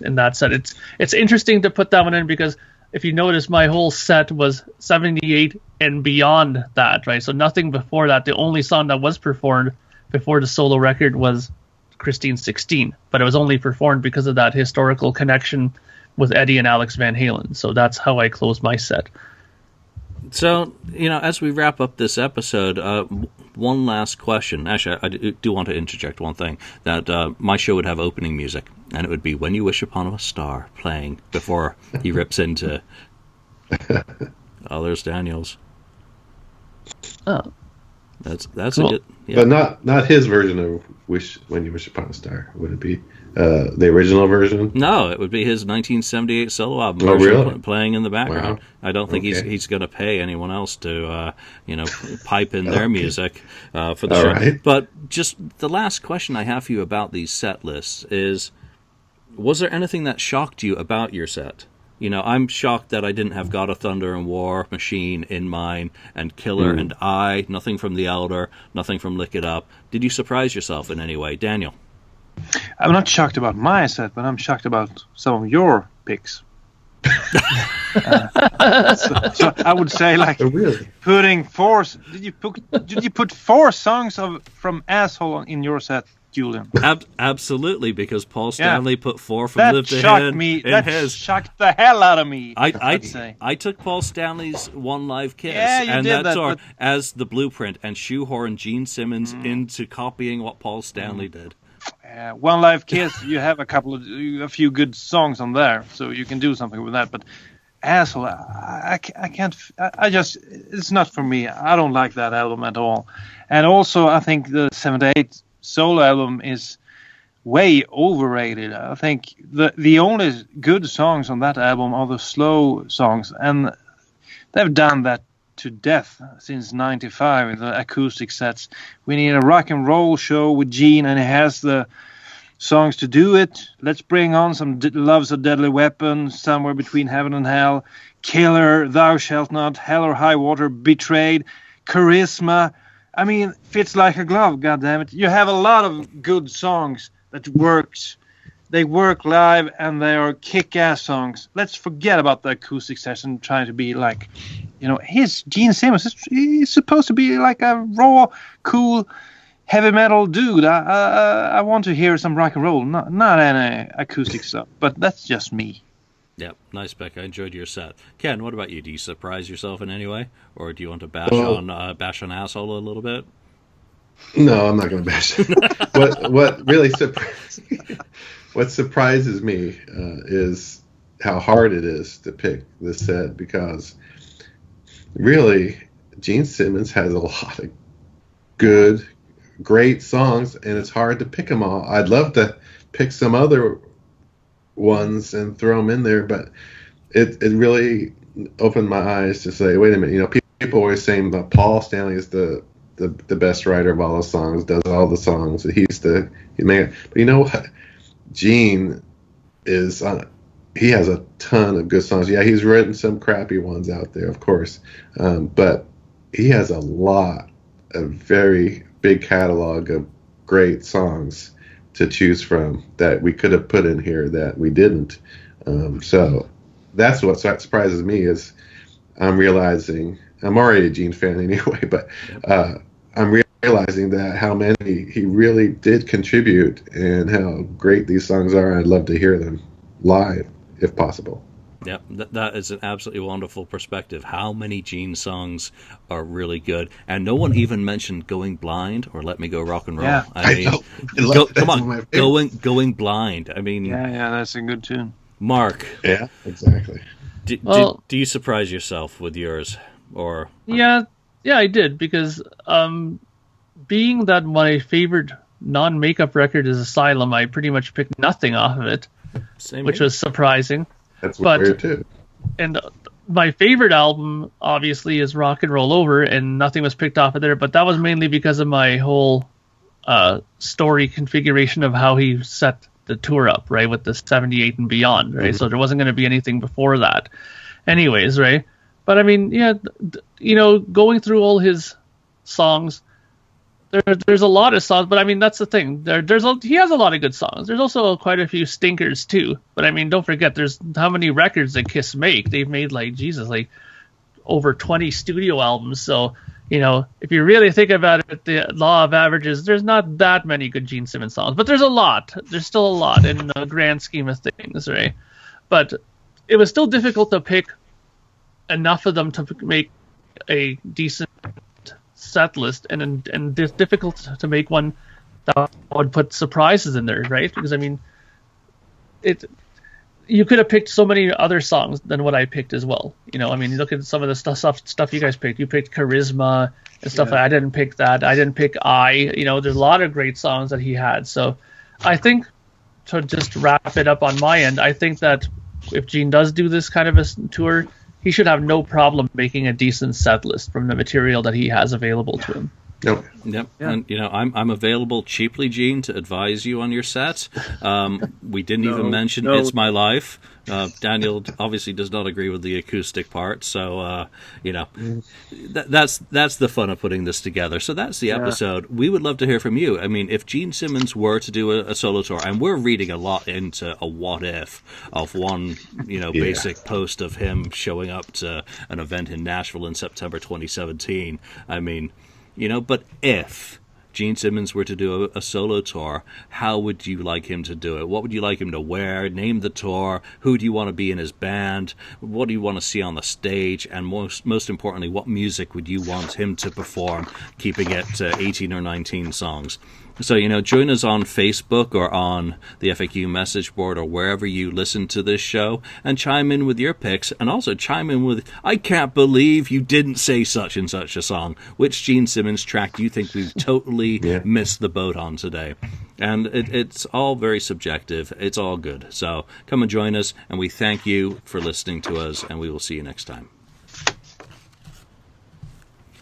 Speaker 4: in that set. It's interesting to put that one in because if you notice, my whole set was 78 and beyond that, right? So nothing before that. The only song that was performed before the solo record was Christine 16, but it was only performed because of that historical connection with Eddie and Alex Van Halen. So that's how I closed my set.
Speaker 1: So, as we wrap up this episode, one last question. Actually, I do want to interject one thing, that my show would have opening music, and it would be When You Wish Upon a Star playing before he rips into... there's Daniel's.
Speaker 4: Oh.
Speaker 1: That's
Speaker 4: cool.
Speaker 1: a good... Yeah.
Speaker 3: But not his version of When You Wish Upon a Star, would it be? The original version?
Speaker 1: No, it would be his 1978 solo album
Speaker 3: really?
Speaker 1: Playing in the background.
Speaker 3: Wow.
Speaker 1: I don't think he's going to pay anyone else to pipe in their music for the show.
Speaker 3: Right.
Speaker 1: But just the last question I have for you about these set lists is, was there anything that shocked you about your set? I'm shocked that I didn't have God of Thunder and War Machine in mine, and Killer and nothing from The Elder, nothing from Lick It Up. Did you surprise yourself in any way? Daniel?
Speaker 2: I'm not shocked about my set, but I'm shocked about some of your picks. So I would say like
Speaker 3: Really?
Speaker 2: putting four. Did you put 4 songs from Asshole in your set, Julian?
Speaker 1: Absolutely, because Paul Stanley put 4 from
Speaker 2: That
Speaker 1: Live to
Speaker 2: shocked
Speaker 1: Hit
Speaker 2: me.
Speaker 1: in
Speaker 2: That
Speaker 1: his.
Speaker 2: shocked the hell out of me.
Speaker 1: I
Speaker 2: say.
Speaker 1: I took Paul Stanley's One Live Kiss
Speaker 2: Yeah, you
Speaker 1: and
Speaker 2: did that,
Speaker 1: song
Speaker 2: but-
Speaker 1: as the blueprint and shoehorned Gene Simmons into copying what Paul Stanley did.
Speaker 2: One Live Kiss, you have a few good songs on there, so you can do something with that. But Asshole, I can't. I just, it's not for me. I don't like that album at all. And also, I think the 78 solo album is way overrated. I think the only good songs on that album are the slow songs, and they've done that to death since '95 in the acoustic sets. We need a rock and roll show with Gene, and he has the songs to do it. Let's bring on some Love's a Deadly Weapon, Somewhere Between Heaven and Hell, Killer, Thou Shalt Not, Hell or High Water, Betrayed, Charisma. I mean, fits like a glove, goddammit. You have a lot of good songs that works. They work live and they are kick-ass songs. Let's forget about the acoustic session trying to be like, Gene Simmons. He's supposed to be like a raw, cool, heavy metal dude. I want to hear some rock and roll, not any acoustic stuff. But that's just me.
Speaker 1: Yeah, nice, Beck. I enjoyed your set. Ken, what about you? Do you surprise yourself in any way, or do you want to bash on Asshole a little bit?
Speaker 3: No, I'm not going to bash it. What surprises me is how hard it is to pick this set, because really Gene Simmons has a lot of great songs, and it's hard to pick them all. I'd love to pick some other ones and throw them in there, but it really opened my eyes to say, wait a minute, people always saying that Paul Stanley is the best writer of all the songs, does all the songs, he made. But you know what? Gene is he has a ton of good songs. Yeah, he's written some crappy ones out there, of course, but he has a very big catalog of great songs to choose from that we could have put in here that we didn't. So that's what surprises me, is I'm realizing I'm already a Gene fan anyway, but I'm realizing that how many he really did contribute and how great these songs are. I'd love to hear them live if possible.
Speaker 1: Yeah, that is an absolutely wonderful perspective. How many Gene songs are really good? And no one even mentioned Going Blind or Let Me Go Rock and Roll.
Speaker 2: Yeah.
Speaker 1: I mean, come on, Going Blind. I mean,
Speaker 2: yeah, that's a good tune.
Speaker 1: Mark.
Speaker 3: Yeah, exactly.
Speaker 1: Do you surprise yourself with yours? Or
Speaker 4: Yeah, I did, because being that my favorite non-makeup record is Asylum, I pretty much picked nothing off of it, which was surprising.
Speaker 3: That's weird too.
Speaker 4: And my favorite album, obviously, is Rock and Roll Over, and nothing was picked off of there, but that was mainly because of my whole story configuration of how he set the tour up, right, with the 78 and beyond, right? Mm-hmm. So there wasn't going to be anything before that. Anyways, right? But I mean, yeah, going through all his songs, there's a lot of songs, but I mean, that's the thing. He has a lot of good songs. There's also quite a few stinkers too. But I mean, don't forget, there's how many records that Kiss make. They've made like over 20 studio albums. So, if you really think about it, the law of averages, there's not that many good Gene Simmons songs, but there's a lot. There's still a lot in the grand scheme of things, right? But it was still difficult to pick enough of them to make a decent set list, and difficult to make one that would put surprises in there, right? Because I mean, you could have picked so many other songs than what I picked as well. I mean, look at some of the stuff you guys picked. You picked Charisma and stuff. I didn't pick that. I didn't pick there's a lot of great songs that he had. So I think, to just wrap it up on my end, I think that if Gene does do this kind of a tour, he should have no problem making a decent set list from the material that he has available to him.
Speaker 3: Nope.
Speaker 1: Yep.
Speaker 2: Yeah.
Speaker 1: And I'm available cheaply, Gene, to advise you on your set. We didn't even mention It's My Life. Daniel obviously does not agree with the acoustic part, so that's the fun of putting this together. So that's the episode. We would love to hear from you. I mean, if Gene Simmons were to do a solo tour, and we're reading a lot into a what if of one basic post of him showing up to an event in Nashville in September 2017. I mean, but if Gene Simmons were to do a solo tour, how would you like him to do it? What would you like him to wear? Name the tour. Who do you want to be in his band? What do you want to see on the stage? And most importantly, what music would you want him to perform, keeping it to 18 or 19 songs? So, join us on Facebook or on the FAQ message board or wherever you listen to this show and chime in with your picks, and also chime in with, I can't believe you didn't say such and such a song. Which Gene Simmons track do you think we've totally missed the boat on today? And it's all very subjective. It's all good. So come and join us, and we thank you for listening to us, and we will see you next time.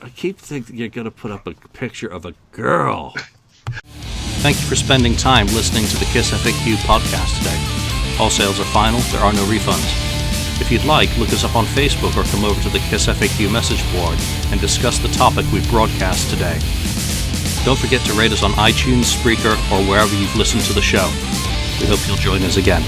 Speaker 1: I keep thinking you're going to put up a picture of a girl. Thank you for spending time listening to the KissFAQ podcast today. All sales are final. There are no refunds. If you'd like, look us up on Facebook or come over to the KissFAQ message board and discuss the topic we broadcast today. Don't forget to rate us on iTunes, Spreaker, or wherever you've listened to the show. We hope you'll join us again.